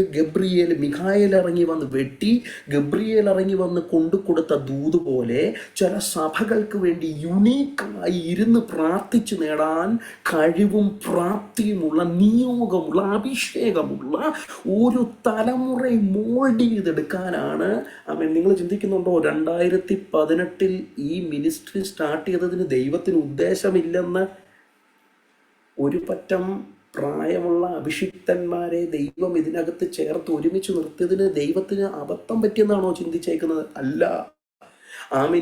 ഇറങ്ങി വന്ന് വെട്ടി, ഗബ്രിയേൽ ഇറങ്ങി വന്ന് കൊണ്ടുകൊടുത്ത ദൂത് പോലെ ചില സഭകൾക്ക് വേണ്ടി യുണീക്കായി ഇരുന്ന് പ്രാർത്ഥിച്ചു നേടാൻ കഴിവും പ്രാപ്തിയുമുള്ള, നിയോഗമുള്ള, അഭിഷേകമുള്ള ഒരു തലമുറയെ മോൾഡ് ചെയ്തെടുക്കാനാണ്. നിങ്ങൾ ചിന്തിക്കുന്നുണ്ടോ, 2018 ഈ മിനിസ്ട്രി സ്റ്റാർട്ട് ചെയ്തതിന് ദൈവത്തിന് ഉദ്ദേശമില്ലെന്ന്? ഒരു പറ്റം പ്രായമുള്ള അഭിഷിക്തന്മാരെ ദൈവം ഇതിനകത്ത് ചേർത്ത് ഒരുമിച്ച് നിർത്തിയതിന് ദൈവത്തിന് അബദ്ധം പറ്റിയെന്നാണോ ചിന്തിച്ചേക്കുന്നത്? അല്ല.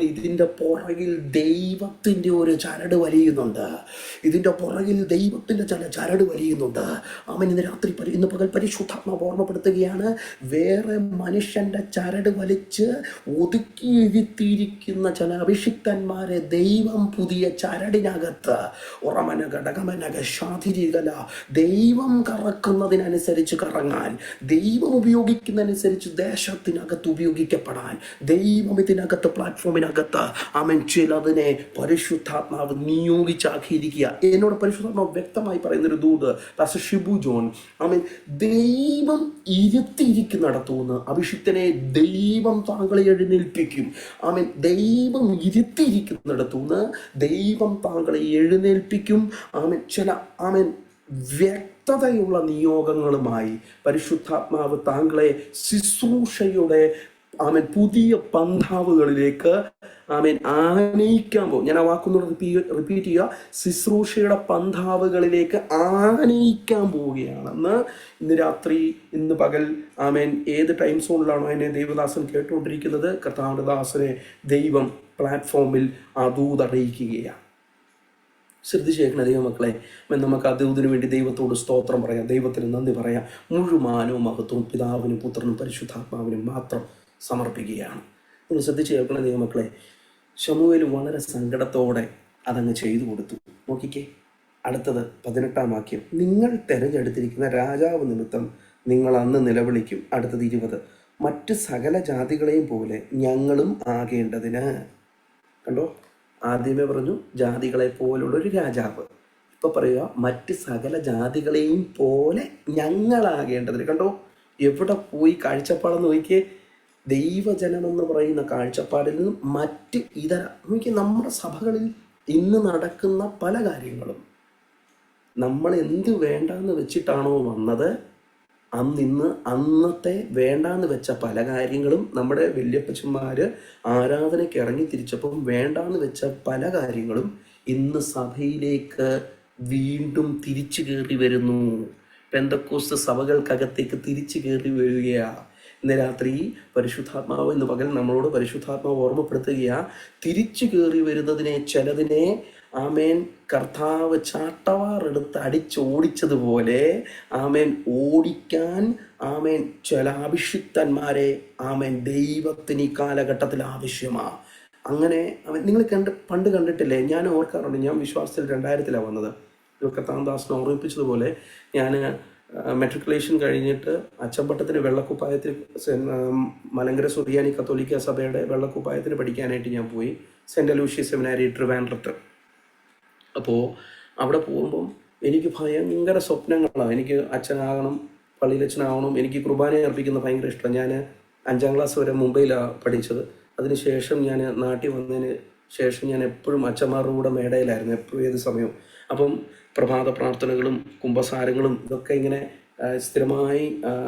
ഇതിൻ്റെ പുറകിൽ ദൈവത്തിൻ്റെ ഒരു ചരട് വലിയുന്നുണ്ട്. ഇതിൻ്റെ പുറകിൽ ദൈവത്തിൻ്റെ ചില ചരട് വലിയുന്നുണ്ട്. ഇന്ന് പകൽ പരിശുദ്ധാത്മാവ് ഓർമ്മപ്പെടുത്തുകയാണ്, വേറെ മനുഷ്യൻ്റെ ചരട് വലിച്ച് ഒതുക്കിയിരുത്തിയിരിക്കുന്ന ചില അഭിഷിക്തന്മാരെ ദൈവം പുതിയ ചരടിനകത്ത് ദൈവം കറക്കുന്നതിനനുസരിച്ച് കറങ്ങാൻ, ദൈവം ഉപയോഗിക്കുന്നതനുസരിച്ച് ദേശത്തിനകത്ത് ഉപയോഗിക്കപ്പെടാൻ ദൈവം ഇതിനകത്ത് പ്ലാറ്റ്ഫോമിനകത്ത് ചിലതിനെ പരിശുദ്ധാത്മാവ് നിയോഗിച്ചാക്കിയിരിക്കുക. എന്നോട് പരിശുദ്ധാത്മാവ് വ്യക്തമായി പറയുന്നൊരു ദൂത് പാസ്റ്റർ ഷിബു ജോൺ, ദൈവം ഇരുത്തിയിരിക്കുന്നിടത്തുനിന്ന് അഭിഷിക്തനെ ദൈവം താങ്കളെ എഴുന്നേൽപ്പിക്കും. ദൈവം ഇരുത്തിയിരിക്കുന്നിടത്തുനിന്ന് ദൈവം താങ്കളെ എഴുന്നേൽപ്പിക്കും. ചില വ്യക്തതയുള്ള നിയോഗങ്ങളുമായി പരിശുദ്ധാത്മാവ് താങ്കളെ ശുശ്രൂഷയുടെ പുതിയ പന്ഥാവുകളിലേക്ക് ആനയിക്കാൻ പോകും. ഞാൻ ആ വാക്കൊന്നുകൂടെ റിപ്പീറ്റ് ചെയ്യുക, ശുശ്രൂഷയുടെ പന്ഥാവുകളിലേക്ക് ആനയിക്കാൻ പോവുകയാണെന്ന് ഇന്ന് രാത്രി, ഇന്ന് പകൽ ഏത് ടൈം സോണിലാണോ എന്നെ ദൈവദാസൻ കേട്ടുകൊണ്ടിരിക്കുന്നത്, കർത്താവിൻ്റെ ദാസനെ ദൈവം പ്ലാറ്റ്ഫോമിൽ അറിയിക്കുകയാണ്. ശ്രദ്ധിച്ചേക്കണ ദൈവമക്കളെ, നമുക്ക് ആ ദൂതിനു വേണ്ടി ദൈവത്തോട് സ്തോത്രം പറയാം, ദൈവത്തിന് നന്ദി പറയാം. മുഴുവനും മഹത്വവും പിതാവിനും പുത്രനും പരിശുദ്ധാത്മാവിനും മാത്രം സമർപ്പിക്കുകയാണ്. നിങ്ങൾ ശ്രദ്ധിച്ച് കേൾക്കണ ദൈവമക്കളെ, ശമൂവേൽ വളരെ സങ്കടത്തോടെ അതങ്ങ് ചെയ്തു കൊടുത്തു. നോക്കിക്കേ, അടുത്തത് 18-ാം വാക്യം, നിങ്ങൾ തിരഞ്ഞെടുത്തിരിക്കുന്ന രാജാവ് നിമിത്തം നിങ്ങൾ അന്ന് നിലവിളിക്കും. അടുത്തത് 20, മറ്റ് സകല ജാതികളെയും പോലെ ഞങ്ങളും ആകേണ്ടതിന്. കണ്ടോ, ആദ്യമേ പറഞ്ഞു ജാതികളെ പോലുള്ളൊരു രാജാവ്. ഇപ്പൊ പറയുക മറ്റ് സകല ജാതികളെയും പോലെ ഞങ്ങളാകേണ്ടതിന്. കണ്ടോ, എവിടെ പോയി കാഴ്ചപ്പാടെന്ന് നോക്കിയേ. ദൈവജനമെന്ന് പറയുന്ന കാഴ്ചപ്പാടിൽ നിന്നും മറ്റ് നോക്കി, നമ്മുടെ സഭകളിൽ ഇന്ന് നടക്കുന്ന പല കാര്യങ്ങളും നമ്മൾ എന്ത് വേണ്ടാന്ന് വെച്ചിട്ടാണോ വന്നത്, അന്നത്തെ വേണ്ടാന്ന് വെച്ച പല കാര്യങ്ങളും നമ്മുടെ വല്യപ്പച്ചന്മാർ ആരാധനയ്ക്ക് ഇറങ്ങി തിരിച്ചപ്പം വേണ്ടാന്ന് വെച്ച പല കാര്യങ്ങളും ഇന്ന് സഭയിലേക്ക് വീണ്ടും തിരിച്ചു കയറി വരുന്നു. പെന്തക്കോസ്ത് സഭകൾക്കകത്തേക്ക് തിരിച്ചു കയറി വരികയാ. ഇന്ന് രാത്രി പരിശുദ്ധാത്മാവ്, ഇന്ന് പകൽ നമ്മളോട് പരിശുദ്ധാത്മാവ് ഓർമ്മപ്പെടുത്തുകയാ, തിരിച്ചു കയറി വരുന്നതിനെ, ചിലതിനെ ആമേൻ കർത്താവ് ചാട്ടവാറെടുത്ത് അടിച്ചോടിച്ചതുപോലെ ആമേൻ ഓടിക്കാൻ ആമേൻ ചില അഭിഷിക്തന്മാരെ ആമേൻ ദൈവത്തിന് ഈ കാലഘട്ടത്തിൽ ആവശ്യമാണ്. അങ്ങനെ നിങ്ങൾ പണ്ട് കണ്ടിട്ടില്ലേ? ഞാൻ ഓർക്കാറുണ്ട്, ഞാൻ വിശ്വാസത്തിൽ 2000-ലാണ് വന്നത്. കർത്താന്ദാസിനെ ഓർമ്മിപ്പിച്ചതുപോലെ ഞാൻ മെട്രിക്കുലേഷൻ കഴിഞ്ഞിട്ട് അച്ചമ്പട്ടത്തിന് വെള്ളക്കുപ്പായത്തിന് മലങ്കര സുറിയാനി കത്തോലിക്ക സഭയുടെ വെള്ളക്കുപ്പായത്തിന് പഠിക്കാനായിട്ട് ഞാൻ പോയി. സെൻറ്റ് ലൂഷ്യസ് സെമിനാരി ട്രിവാൻഡ്രത്ത്. അപ്പോൾ അവിടെ പോകുമ്പം എനിക്ക് ഭയങ്കര സ്വപ്നങ്ങളാണ്. എനിക്ക് അച്ഛനാകണം, പള്ളിയിലച്ഛനാകണം, എനിക്ക് കുർബാന അർപ്പിക്കുന്ന ഭയങ്കര ഇഷ്ടമാണ്. ഞാൻ 5ാം ക്ലാസ് വരെ മുംബൈയിലാണ് പഠിച്ചത്. അതിനുശേഷം ഞാൻ നാട്ടിൽ വന്നതിന് ശേഷം ഞാൻ എപ്പോഴും അച്ഛന്മാരുടെ കൂടെ മേടയിലായിരുന്നു, എപ്പോഴും ഏത് സമയവും. അപ്പം പ്രഭാത പ്രാർത്ഥനകളും കുമ്പസാരങ്ങളും ഇതൊക്കെ ഇങ്ങനെ സ്ഥിരമായി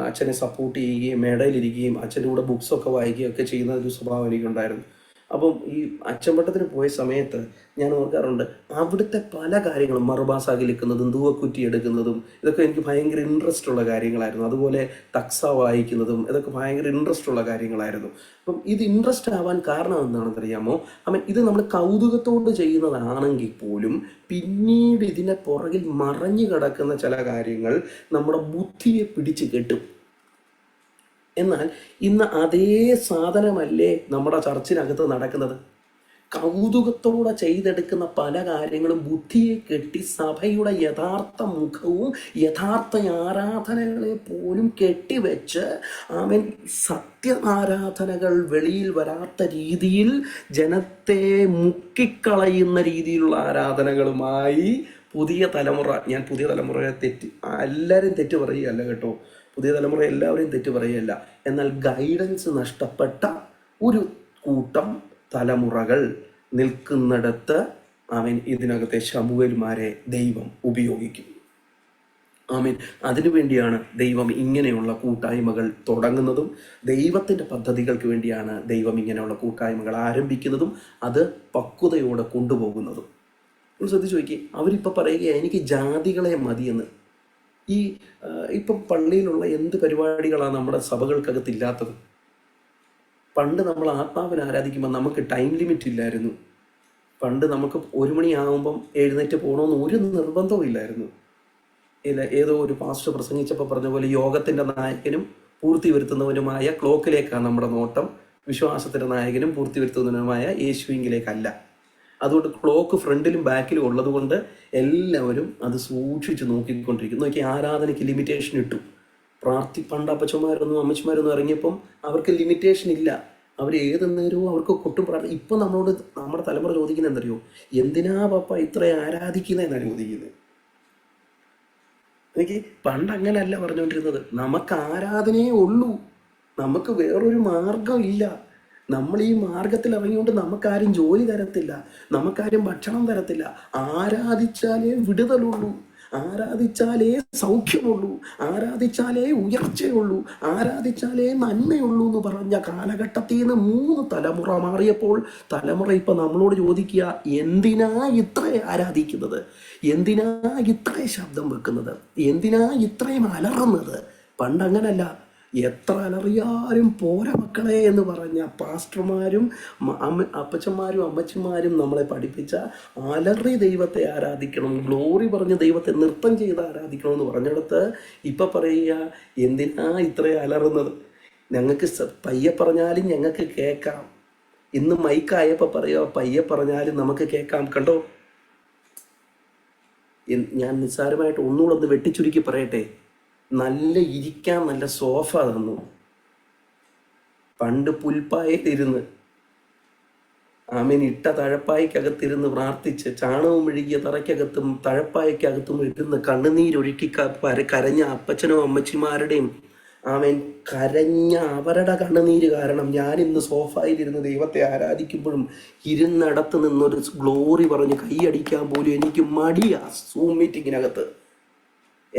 അച്ഛനെ സപ്പോർട്ട് ചെയ്യുകയും മേടയിലിരിക്കുകയും അച്ഛൻ്റെ കൂടെ ബുക്സൊക്കെ വായിക്കുകയും ഒക്കെ ചെയ്യുന്ന ഒരു സ്വഭാവം എനിക്കുണ്ടായിരുന്നു. അപ്പം ഈ അച്ചമ്പട്ടത്തിന് പോയ സമയത്ത് ഞാൻ ഓർക്കാറുണ്ട്, അവിടുത്തെ പല കാര്യങ്ങളും മറുഭാസാകിലിക്കുന്നതും ധൂവക്കുറ്റി എടുക്കുന്നതും ഇതൊക്കെ എനിക്ക് ഭയങ്കര ഇൻട്രസ്റ്റ് ഉള്ള കാര്യങ്ങളായിരുന്നു. അതുപോലെ തക്സ വായിക്കുന്നതും ഇതൊക്കെ ഭയങ്കര ഇൻട്രസ്റ്റ് ഉള്ള കാര്യങ്ങളായിരുന്നു. അപ്പം ഇത് ഇൻട്രസ്റ്റ് ആവാൻ കാരണം എന്താണെന്ന് അറിയാമോ? ഇത് നമ്മൾ കൗതുകത്തോട് ചെയ്യുന്നതാണെങ്കിൽ പോലും പിന്നീട് ഇതിനെ പുറകിൽ മറഞ്ഞു കിടക്കുന്ന ചില കാര്യങ്ങൾ നമ്മുടെ ബുദ്ധിയെ പിടിച്ചു കെട്ടും. എന്നാൽ ഇന്ന് അതേ സാധനമല്ലേ നമ്മുടെ ചർച്ചിനകത്ത് നടക്കുന്നത്? കൗതുകത്തോടെ ചെയ്തെടുക്കുന്ന പല കാര്യങ്ങളും ബുദ്ധിയെ കെട്ടി സഭയുടെ യഥാർത്ഥ മുഖവും യഥാർത്ഥ ആരാധനകളെ പോലും കെട്ടിവെച്ച് ആമേൻ സത്യാരാധനകൾ വെളിയിൽ വരാത്ത രീതിയിൽ ജനത്തെ മുക്കിക്കളയുന്ന രീതിയിലുള്ള ആരാധനകളുമായി പുതിയ തലമുറ, ഞാൻ പുതിയ തലമുറയെ എല്ലാവരും തെറ്റ് പറയുകയല്ല കേട്ടോ, പുതിയ തലമുറ എല്ലാവരെയും തെറ്റ് പറയുകയല്ല, എന്നാൽ ഗൈഡൻസ് നഷ്ടപ്പെട്ട ഒരു കൂട്ടം തലമുറകൾ നിൽക്കുന്നിടത്ത് ആമേൻ ഇതിനകത്തെ ശമൂവേൽമാരെ ദൈവം ഉപയോഗിക്കും. ആമേൻ. അതിനുവേണ്ടിയാണ് ദൈവം ഇങ്ങനെയുള്ള കൂട്ടായ്മകൾ തുടങ്ങുന്നതും ദൈവത്തിൻ്റെ പദ്ധതികൾക്ക് വേണ്ടിയാണ് ദൈവം ഇങ്ങനെയുള്ള കൂട്ടായ്മകൾ ആരംഭിക്കുന്നതും അത് പക്വതയോടെ കൊണ്ടുപോകുന്നതും. ശ്രദ്ധിച്ചു നോക്കി, അവരിപ്പോൾ പറയുക എനിക്ക് ജാതികളെ മതിയെന്ന്. ഇപ്പം പള്ളിയിലുള്ള എന്ത് പരിപാടികളാണ് നമ്മുടെ സഭകൾക്കകത്തില്ലാത്തത്? പണ്ട് നമ്മൾ ആത്മാവിനെ ആരാധിക്കുമ്പോൾ നമുക്ക് ടൈം ലിമിറ്റ് ഇല്ലായിരുന്നു. പണ്ട് നമുക്ക് 1 മണിയാകുമ്പം എഴുന്നേറ്റ് പോകണമെന്ന് ഒരു നിർബന്ധവും ഇല്ലായിരുന്നു. ഏതോ ഒരു പാസ്റ്റർ പ്രസംഗിച്ചപ്പോൾ പറഞ്ഞ പോലെ യോഗത്തിൻ്റെ നായകനും പൂർത്തി വരുത്തുന്നവനുമായ ക്ലോക്കിലേക്കാണ് നമ്മുടെ നോട്ടം, വിശ്വാസത്തിൻ്റെ നായകനും പൂർത്തി വരുത്തുന്നവനുമായ യേശുവിങ്കിലേക്കല്ല. അതുകൊണ്ട് ക്ലോക്ക് ഫ്രണ്ടിലും ബാക്കിലും ഉള്ളത് കൊണ്ട് എല്ലാവരും അത് സൂക്ഷിച്ച് നോക്കിക്കൊണ്ടിരിക്കുന്നു. നോക്കി, ആരാധനയ്ക്ക് ലിമിറ്റേഷൻ ഇട്ടു. പണ്ട് അപ്പച്ചന്മാരൊന്നും അമ്മച്ചമാരൊന്നും ഇറങ്ങിയപ്പം അവർക്ക് ലിമിറ്റേഷൻ ഇല്ല. അവർ ഏത് നേരവും അവർക്ക് കൊട്ടും പ്രാർത്ഥന. ഇപ്പം നമ്മളോട് നമ്മുടെ തലമുറ ചോദിക്കുന്നത് എന്തറിയോ? എന്തിനാ പപ്പ ഇത്ര ആരാധിക്കുന്നതെന്നാണ് ചോദിക്കുന്നത്. എനിക്ക് പണ്ട് അങ്ങനെയല്ല പറഞ്ഞുകൊണ്ടിരുന്നത്. നമുക്ക് ആരാധനയേ ഉള്ളൂ, നമുക്ക് വേറൊരു മാർഗം ഇല്ല. നമ്മൾ ഈ മാർഗത്തിൽ ഇറങ്ങിയോണ്ട് നമുക്കാരും ജോലി തരത്തില്ല, നമുക്കാരും ഭക്ഷണം തരത്തില്ല. ആരാധിച്ചാലേ വിടുതലുള്ളൂ, ആരാധിച്ചാലേ സൗഖ്യമുള്ളൂ, ആരാധിച്ചാലേ ഉയർച്ചയുള്ളൂ, ആരാധിച്ചാലേ നന്മയുള്ളൂ എന്ന് പറഞ്ഞ കാലഘട്ടത്തിൽ നിന്ന് 3 തലമുറ മാറിയപ്പോൾ തലമുറ ഇപ്പം നമ്മളോട് ചോദിക്കുക, എന്തിനാ ഇത്ര ആരാധിക്കുന്നത്? എന്തിനാ ഇത്ര ശബ്ദം വെക്കുന്നത്? എന്തിനാ ഇത്രയും അലറുന്നത്? പണ്ടങ്ങനല്ല. എത്ര അലറിയാലും പോരാ മക്കളെ എന്ന് പറഞ്ഞ പാസ്റ്റർമാരും അപ്പച്ചന്മാരും അമ്മച്ചന്മാരും നമ്മളെ പഠിപ്പിച്ച അലറി ദൈവത്തെ ആരാധിക്കണം, ഗ്ലോറി പറഞ്ഞ് ദൈവത്തെ നൃത്തം ചെയ്ത് ആരാധിക്കണം എന്ന് പറഞ്ഞിടത്ത് ഇപ്പം പറയുക, എന്തിനാ ഇത്രയും അലറുന്നത്? ഞങ്ങൾക്ക് പയ്യെ പറഞ്ഞാലും ഞങ്ങൾക്ക് കേൾക്കാം. ഇന്ന് മൈക്കായപ്പോൾ പറയുക, പയ്യെ പറഞ്ഞാലും നമുക്ക് കേൾക്കാം. കണ്ടോ, ഞാൻ നിസ്സാരമായിട്ട് ഒന്നുകൂടെ ഒന്ന് വെട്ടിച്ചുരുക്കി പറയട്ടെ. ഇരിക്കാൻ നല്ല സോഫ തന്നു. പണ്ട് പുൽപ്പായയിലിരുന്ന് ആമേൻ ഇട്ട തഴപ്പായ്ക്കകത്തിരുന്ന് പ്രാർത്ഥിച്ച് ചാണകവും മെഴുകിയ തറയ്ക്കകത്തും തഴപ്പായ്ക്കകത്തും ഇരുന്ന് കണ്ണുനീരൊഴുക്കി കരഞ്ഞ അപ്പച്ചനും അമ്മച്ചിമാരുടെയും ആമേൻ കരഞ്ഞ അവരുടെ കണ്ണുനീര് കാരണം ഞാൻ ഇന്ന് സോഫായിലിരുന്ന് ദൈവത്തെ ആരാധിക്കുമ്പോഴും ഇരുന്നിടത്ത് നിന്നൊരു ഗ്ലോറി പറഞ്ഞ് കൈയടിക്കാൻ പോലും എനിക്ക് മടിയാ. സൂം മീറ്റിങ്ങിനകത്ത്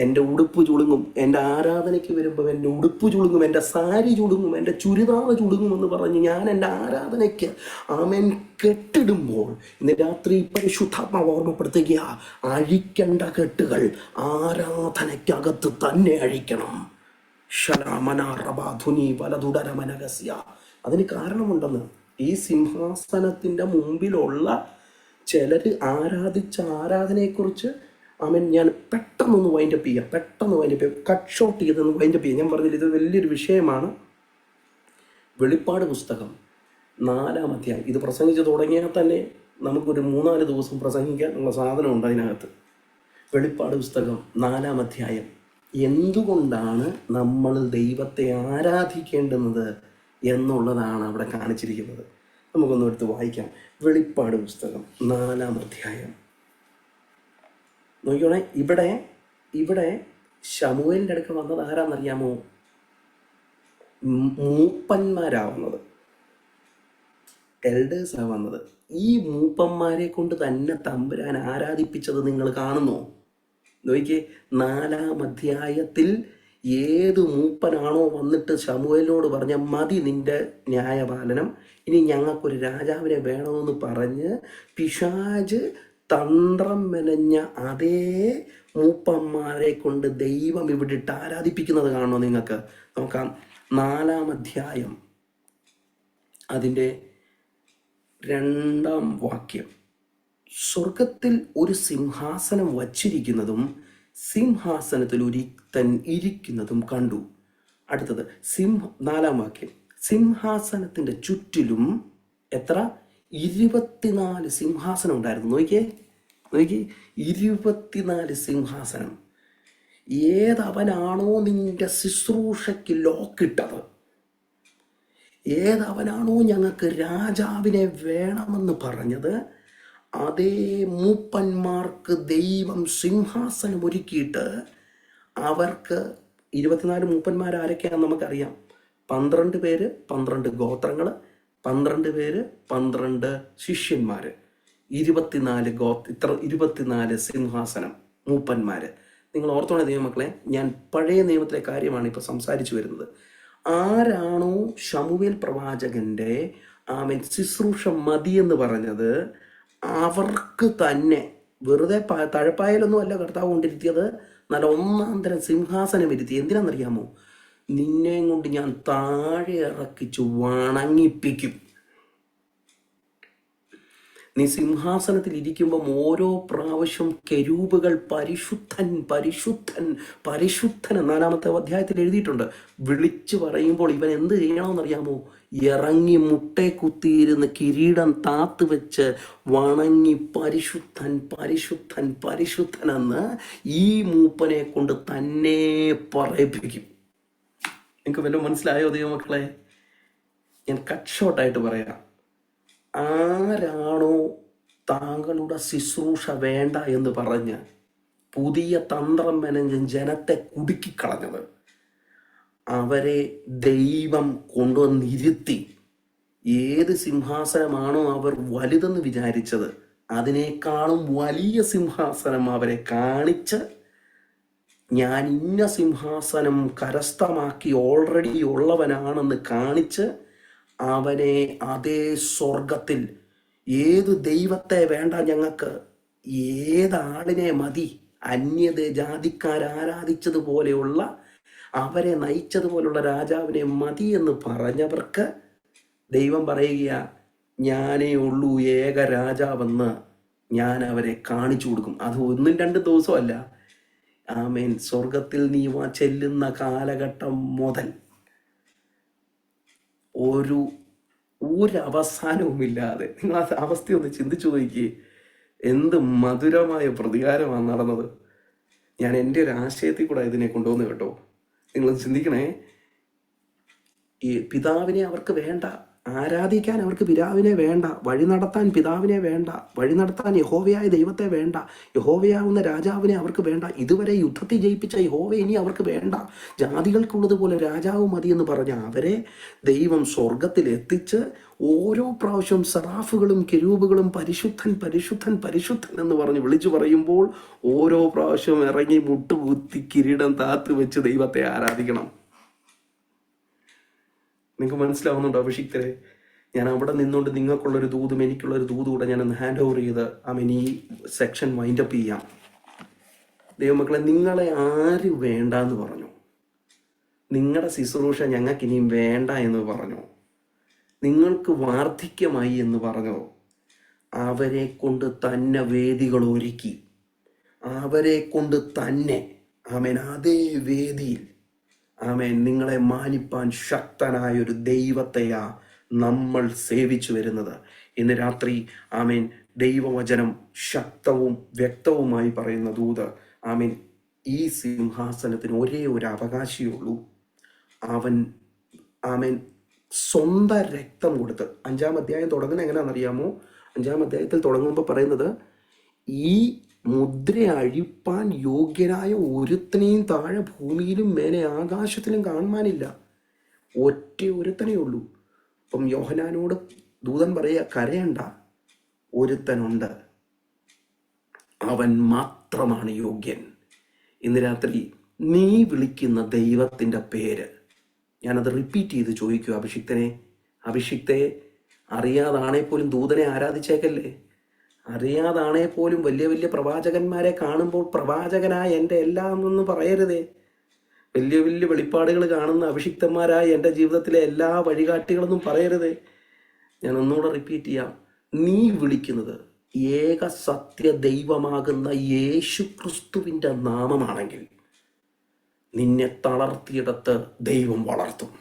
എൻ്റെ ഉടുപ്പ് ചുളുങ്ങും, എൻ്റെ ആരാധനയ്ക്ക് വരുമ്പോൾ എൻ്റെ ഉടുപ്പ് ചുളുങ്ങും, എൻ്റെ സാരി ചുളുങ്ങും, എൻ്റെ ചുരിദാർ ചുളുങ്ങുമെന്ന് പറഞ്ഞ് ഞാൻ എൻ്റെ ആരാധനയ്ക്ക് ആമേൻ കെട്ടിടുമ്പോൾ ഇന്ന് രാത്രി പരിശുദ്ധാത്മാവ് ഓർമ്മപ്പെടുത്തുക, അഴിക്കേണ്ട കെട്ടുകൾ ആരാധനയ്ക്കകത്ത് തന്നെ അഴിക്കണം. ശലാമനാറബാധുനി വലതുടരമനഗസ്യ. അതിന് കാരണമുണ്ടെന്ന്. ഈ സിംഹാസനത്തിൻ്റെ മുമ്പിലുള്ള ചിലർ ആരാധിച്ച ആരാധനയെക്കുറിച്ച് ഞാൻ പെട്ടെന്ന് വൈൻഡപ്പ് ചെയ്യാം, കട്ട് ഷോട്ട് ചെയ്തൊന്ന് വൈൻഡപ്പ് ചെയ്യാം. ഞാൻ പറഞ്ഞില്ല, ഇത് വലിയൊരു വിഷയമാണ്. വെളിപ്പാട് പുസ്തകം 4-ാം അധ്യായം. ഇത് പ്രസംഗിച്ച് തുടങ്ങിയാൽ തന്നെ നമുക്കൊരു 3-4 ദിവസം പ്രസംഗിക്കാനുള്ള സാധനമുണ്ട് അതിനകത്ത്. വെളിപ്പാട് പുസ്തകം 4-ാം അധ്യായം. എന്തുകൊണ്ടാണ് നമ്മൾ ദൈവത്തെ ആരാധിക്കേണ്ടുന്നത് എന്നുള്ളതാണ് അവിടെ കാണിച്ചിരിക്കുന്നത്. നമുക്കൊന്ന് എടുത്ത് വായിക്കാം. വെളിപ്പാട് പുസ്തകം 4-ാം അധ്യായം നോക്കിയോണേ. ഇവിടെ ശമൂവേലിൻ്റെ അടുക്ക വന്നത് ആരാന്നറിയാമോ? മൂപ്പന്മാരാവുന്നത്, എൽഡേഴ്സാണ് വന്നത്. ഈ മൂപ്പന്മാരെ കൊണ്ട് തന്നെ തമ്പുരാൻ ആരാധിപ്പിച്ചത് നിങ്ങൾ കാണുന്നോ? നോക്കിയേ, 4-ാം അധ്യായത്തിൽ ഏത് മൂപ്പനാണോ വന്നിട്ട് ശമൂവേലിനോട് പറഞ്ഞ മതി നിന്റെ ന്യായപാലനം, ഇനി ഞങ്ങൾക്കൊരു രാജാവിനെ വേണമെന്ന് പറഞ്ഞ് പിശാച് തന്ത്രം മെനഞ്ഞ അതേ മൂപ്പന്മാരെ കൊണ്ട് ദൈവം ഇവിടെ ഇട്ട് ആരാധിപ്പിക്കുന്നത് കാണണോ നിങ്ങൾക്ക്? നോക്കാം. 4-ാം അധ്യായം അതിൻ്റെ 2-ാം വാക്യം. സ്വർഗത്തിൽ ഒരു സിംഹാസനം വച്ചിരിക്കുന്നതും സിംഹാസനത്തിൽ ഒരുത്തൻ ഇരിക്കുന്നതും കണ്ടു. അടുത്തത് 4-ാം വാക്യം. സിംഹാസനത്തിൻ്റെ ചുറ്റിലും എത്ര? 24 സിംഹാസനം ഉണ്ടായിരുന്നു. നോക്കിയേ 24 സിംഹാസനം. ഏതവനാണോ നിന്റെ ശുശ്രൂഷയ്ക്ക് ലോക്കിട്ടത്, ഏതവനാണോ ഞങ്ങൾക്ക് രാജാവിനെ വേണമെന്ന് പറഞ്ഞത്, അതേ മൂപ്പന്മാർക്ക് ദൈവം സിംഹാസനം ഒരുക്കിയിട്ട് അവർക്ക് 24 മൂപ്പന്മാർ ആരൊക്കെയാണെന്ന് നമുക്കറിയാം. 12 പേര് 12 ഗോത്രങ്ങൾ, 12 പേര് 12 ശിഷ്യന്മാർ, 24 സിംഹാസനം, മൂപ്പന്മാര്. നിങ്ങൾ ഓർത്തോണേ ദൈവമക്കളെ, ഞാൻ പഴയ നിയമത്തിലെ കാര്യമാണ് ഇപ്പോൾ സംസാരിച്ചു വരുന്നത്. ആരാണോ ശമൂവേൽ പ്രവാചകന്റെ ശുശ്രൂഷ മതിയെന്ന് പറഞ്ഞത്, അവർക്ക് തന്നെ വെറുതെ തഴപ്പായാലൊന്നും അല്ല കർത്താവ് കൊണ്ടിരുത്തിയത്, നല്ല 1-ാം തരം സിംഹാസനം ഇരുത്തി. എന്തിനാണെന്നറിയാമോ? നിന്നെ കൊണ്ട് ഞാൻ താഴെ ഇറക്കിച്ചു വണങ്ങിപ്പിക്കും. നീ സിംഹാസനത്തിൽ ഇരിക്കുമ്പം ഓരോ പ്രാവശ്യം കെരൂബുകൾ പരിശുദ്ധൻ പരിശുദ്ധൻ പരിശുദ്ധൻ 4-ാമത്തെ അധ്യായത്തിൽ എഴുതിയിട്ടുണ്ട്. വിളിച്ചു പറയുമ്പോൾ ഇവൻ എന്ത് ചെയ്യണമെന്നറിയാമോ? ഇറങ്ങി മുട്ടെ കുത്തിയിരുന്ന് കിരീടം താത്ത് വെച്ച് വണങ്ങി പരിശുദ്ധൻ പരിശുദ്ധൻ പരിശുദ്ധൻ എന്ന് ഈ മൂപ്പനെ കൊണ്ട് തന്നെ പറയിപ്പിക്കും. നിങ്ങൾക്ക് വല്ലതും മനസ്സിലായോ ദൈവമക്കളെ? ഞാൻ കട്ട് ഷോട്ടായിട്ട് പറയാം. ആരാണോ താങ്കളുടെ ശുശ്രൂഷ വേണ്ട എന്ന് പറഞ്ഞ് പുതിയ തന്ത്രം മെനഞ്ഞ് ജനത്തെ കുടുക്കിക്കളഞ്ഞത്, അവരെ ദൈവം കൊണ്ടുവന്നിരുത്തി ഏത് സിംഹാസനമാണോ അവർ വലുതെന്ന് വിചാരിച്ചത്, അതിനേക്കാളും വലിയ സിംഹാസനം അവരെ കാണിച്ച്, ഞാൻ ഇന്ന സിംഹാസനം കരസ്ഥമാക്കി ഓൾറെഡി ഉള്ളവനാണെന്ന് കാണിച്ച് അവനെ അതേ സ്വർഗത്തിൽ, ഏത് ദൈവത്തെ വേണ്ട ഞങ്ങൾക്ക്, ഏതാളിനെ മതി, അന്യത ജാതിക്കാരാരാധിച്ചതുപോലെയുള്ള അവരെ നയിച്ചതുപോലുള്ള രാജാവിനെ മതി എന്ന് പറഞ്ഞവർക്ക് ദൈവം പറയുക, ഞാനേ ഉള്ളൂ ഏക രാജാവെന്ന് ഞാൻ അവരെ കാണിച്ചു കൊടുക്കും. അത് 1-2 ദിവസമല്ല. ആമേൻ. സ്വർഗത്തിൽ നീ ചെല്ലുന്ന കാലഘട്ടം മുതൽ ഒരവസാനവുമില്ലാതെ, നിങ്ങൾ ആ അവസ്ഥയൊന്ന് ചിന്തിച്ചു നോക്കിയേ. എന്ത് മധുരമായ പ്രതികാരമാണ് നടന്നത്. ഞാൻ എൻ്റെ ഒരു ആശയത്തിൽ കൂടെ ഇതിനെ കൊണ്ടുവന്ന് കേട്ടോ. നിങ്ങൾ ചിന്തിക്കണേ. ഈ പിതാവിനെ അവർക്ക് വേണ്ട, ആരാധിക്കാൻ അവർക്ക് പിതാവിനെ വേണ്ട, വഴി നടത്താൻ പിതാവിനെ വേണ്ട, വഴി നടത്താൻ യഹോവയായ ദൈവത്തെ വേണ്ട, യഹോവയാവുന്ന രാജാവിനെ അവർക്ക് വേണ്ട. ഇതുവരെ യുദ്ധത്തിൽ ജയിപ്പിച്ച യഹോവ ഇനി അവർക്ക് വേണ്ട. ജാതികൾക്കുള്ളതുപോലെ രാജാവ് മതിയെന്ന് പറഞ്ഞ അവരെ ദൈവം സ്വർഗത്തിൽ എത്തിച്ച് ഓരോ പ്രാവശ്യം സറാഫുകളും കെരൂബുകളും പരിശുദ്ധൻ പരിശുദ്ധൻ പരിശുദ്ധൻ എന്ന് പറഞ്ഞ് വിളിച്ചു പറയുമ്പോൾ ഓരോ പ്രാവശ്യം ഇറങ്ങി മുട്ടുകുത്തി കിരീടം താത്ത് വെച്ച് ദൈവത്തെ ആരാധിക്കണം. നിങ്ങൾക്ക് മനസ്സിലാവുന്നുണ്ടോ അഭിഷിക്തരെ? ഞാൻ അവിടെ നിന്നുകൊണ്ട് നിങ്ങൾക്കുള്ളൊരു ദൂതും എനിക്കുള്ളൊരു ദൂതും കൂടെ ഞാനൊന്ന് ഹാൻഡ് ഓവർ ചെയ്ത് ഈ സെക്ഷൻ വൈൻഡപ്പ് ചെയ്യാം. ദൈവമക്കളെ, നിങ്ങളെ ആര് വേണ്ട എന്ന് പറഞ്ഞു? നിങ്ങളുടെ ശുശ്രൂഷ ഞങ്ങൾക്ക് ഇനിയും വേണ്ട എന്ന് പറഞ്ഞു? നിങ്ങൾക്ക് വാർദ്ധക്യമായി എന്ന് പറഞ്ഞോ? അവരെ കൊണ്ട് തന്നെ വേദികൾ ഒരുക്കി, അവരെ കൊണ്ട് തന്നെ അതേ വേദിയിൽ നിങ്ങളെ മാനിപ്പാൻ ശക്തനായൊരു ദൈവത്തെയാ നമ്മൾ സേവിച്ചു വരുന്നത്. ഇന്ന് രാത്രി ദൈവവചനം ശക്തവും വ്യക്തവുമായി പറയുന്ന ദൂത് ഈ സിംഹാസനത്തിന് ഒരേ ഒരു അവകാശിയുള്ളൂ. അവൻ സ്വന്തം രക്തം കൊടുത്ത്, 5-ാം അധ്യായം തുടങ്ങുന്നത് എങ്ങനെയാണെന്നറിയാമോ? 5-ാം അധ്യായത്തിൽ തുടങ്ങുമ്പോൾ പറയുന്നത്, ഈ മുദ്ര അഴിപ്പാൻ യോഗ്യനായ ഒരുത്തനെയും താഴെ ഭൂമിയിലും മേലെ ആകാശത്തിലും കാണുവാനില്ല. ഒറ്റ ഒരുത്തനേ ഉള്ളൂ. അപ്പം യോഹന്നാനോട് ദൂതൻ പറയുക, കരയണ്ട, ഒരുത്തനുണ്ട്, അവൻ മാത്രമാണ് യോഗ്യൻ. ഇന്ന് രാത്രി നീ വിളിക്കുന്ന ദൈവത്തിൻ്റെ പേര് ഞാനത് റിപ്പീറ്റ് ചെയ്ത് ചോദിക്കൂ. അഭിഷിക്തയെ അറിയാതാണേ പോലും ദൂതനെ ആരാധിച്ചേക്കല്ലേ. അറിയാതാണേ പോലും വലിയ വലിയ പ്രവാചകന്മാരെ കാണുമ്പോൾ പ്രവാചകനായ എൻ്റെ എല്ലാം എന്നൊന്നും പറയരുതേ. വലിയ വലിയ വെളിപ്പാടുകൾ കാണുന്ന അഭിഷിക്തന്മാരായ എൻ്റെ ജീവിതത്തിലെ എല്ലാ വഴികാട്ടികളൊന്നും പറയരുതേ. ഞാൻ ഒന്നുകൂടെ റിപ്പീറ്റ് ചെയ്യാം. നീ വിളിക്കുന്നത് ഏക സത്യ ദൈവമാകുന്ന യേശു ക്രിസ്തുവിൻ്റെ നാമമാണെങ്കിൽ നിന്നെ തളർത്തിയിടത്ത് ദൈവം വളർത്തും,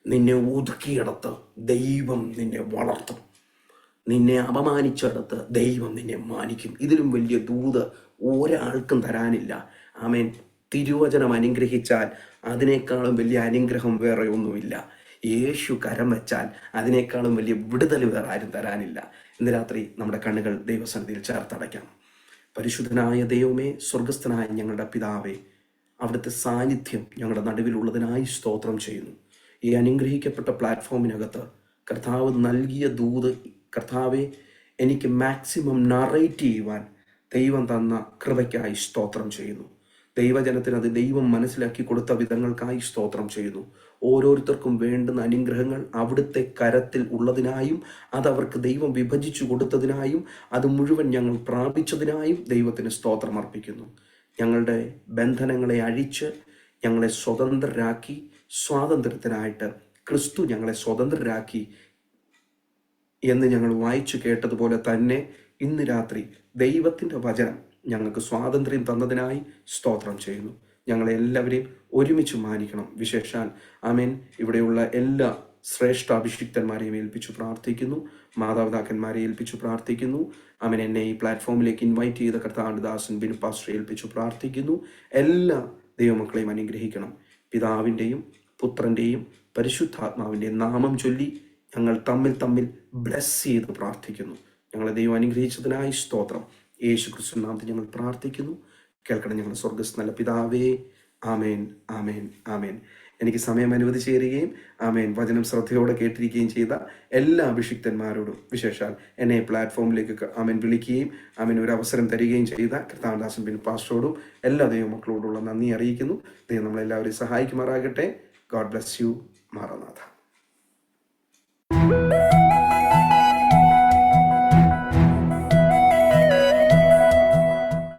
നിന്നെ ഒതുക്കിയിടത്ത് ദൈവം നിന്നെ വളർത്തും, നിന്നെ അപമാനിച്ചിടത്ത് ദൈവം നിന്നെ മാനിക്കും. ഇതിലും വലിയ ദൂത് ഒരാൾക്കും തരാനില്ല. തിരുവചനം അനുഗ്രഹിച്ചാൽ അതിനേക്കാളും വലിയ അനുഗ്രഹം വേറെ ഒന്നുമില്ല. യേശു കരം വെച്ചാൽ അതിനേക്കാളും വലിയ വിടുതൽ വേറെ ആരും തരാനില്ല. ഇന്ന് രാത്രി നമ്മുടെ കണ്ണുകൾ ദൈവസന്നിധിയിൽ ചേർത്തടയ്ക്കാം. പരിശുദ്ധനായ ദൈവമേ, സ്വർഗസ്ഥനായ ഞങ്ങളുടെ പിതാവേ, അവിടുത്തെ സാന്നിധ്യം ഞങ്ങളുടെ നടുവിലുള്ളതിനായി സ്തോത്രം ചെയ്യുന്നു. ഈ അനുഗ്രഹിക്കപ്പെട്ട പ്ലാറ്റ്ഫോമിനകത്ത് കർത്താവ് നൽകിയ ദൂത്, കർത്താവെ, എനിക്ക് മാക്സിമം നറേറ്റ് ചെയ്യുവാൻ ദൈവം തന്ന കൃപയ്ക്കായി സ്തോത്രം ചെയ്യുന്നു. ദൈവജനത്തിന് അത് ദൈവം മനസ്സിലാക്കി കൊടുത്ത വിധങ്ങൾക്കായി സ്തോത്രം ചെയ്യുന്നു. ഓരോരുത്തർക്കും വേണ്ടുന്ന അനുഗ്രഹങ്ങൾ അവിടുത്തെ കരത്തിൽ ഉള്ളതിനായും അതവർക്ക് ദൈവം വിഭജിച്ചു കൊടുത്തതിനായും അത് മുഴുവൻ ഞങ്ങൾ പ്രാപിച്ചതിനായും ദൈവത്തിന് സ്തോത്രം അർപ്പിക്കുന്നു. ഞങ്ങളുടെ ബന്ധനങ്ങളെ അഴിച്ച് ഞങ്ങളെ സ്വതന്ത്രരാക്കി, സ്വാതന്ത്ര്യത്തിനായിട്ട് ക്രിസ്തു ഞങ്ങളെ സ്വതന്ത്രരാക്കി എന്ന് ഞങ്ങൾ വായിച്ചു കേട്ടതുപോലെ തന്നെ ഇന്ന് രാത്രി ദൈവത്തിൻ്റെ വചനം ഞങ്ങൾക്ക് സ്വാതന്ത്ര്യം തന്നതിനായി സ്തോത്രം ചെയ്യുന്നു. ഞങ്ങളെല്ലാവരെയും ഒരുമിച്ച് മാനിക്കണം. വിശേഷാൽ ഇവിടെയുള്ള എല്ലാ ശ്രേഷ്ഠ അഭിഷിക്തന്മാരെയും ഏൽപ്പിച്ചു പ്രാർത്ഥിക്കുന്നു, മാതാപിതാക്കന്മാരെ ഏൽപ്പിച്ചു പ്രാർത്ഥിക്കുന്നു. എന്നെ ഈ പ്ലാറ്റ്ഫോമിലേക്ക് ഇൻവൈറ്റ് ചെയ്ത കർത്താവിൻ്റെ ദാസൻ ബിനു പാസ്റ്ററെ ഏൽപ്പിച്ചു പ്രാർത്ഥിക്കുന്നു. എല്ലാ ദൈവമക്കളെയും അനുഗ്രഹിക്കണം. പിതാവിൻ്റെയും പുത്രൻ്റെയും പരിശുദ്ധാത്മാവിൻ്റെയും നാമം ചൊല്ലി ഞങ്ങൾ തമ്മിൽ ബ്ലെസ് ചെയ്ത് പ്രാർത്ഥിക്കുന്നു. ഞങ്ങളെ ദൈവം അനുഗ്രഹിച്ചതിനായി സ്തോത്രം. യേശു ക്രിസ്തു നാമത്തിൽ ഞങ്ങൾ പ്രാർത്ഥിക്കുന്നു. കേൾക്കണം ഞങ്ങളുടെ സ്വർഗ്ഗസ്ഥ നല്ല പിതാവേ. ആമേൻ, ആമേൻ, ആമേൻ. എനിക്ക് സമയം അനുവദിച്ചു തരികയും വചനം ശ്രദ്ധയോടെ കേട്ടിരിക്കുകയും ചെയ്ത എല്ലാ അഭിഷിക്തന്മാരോടും, വിശേഷാൽ എന്നെ പ്ലാറ്റ്ഫോമിലേക്ക് വിളിക്കുകയും ഒരു അവസരം തരികയും ചെയ്ത കർത്താവദാസൻ ബിനു പാസ്റ്ററോടും എല്ലാ ദൈവമക്കളോടുള്ള നന്ദി അറിയിക്കുന്നു. ദൈവം നമ്മളെല്ലാവരെയും സഹായിക്കുമാറാകട്ടെ. God bless you. മാറനാഥ.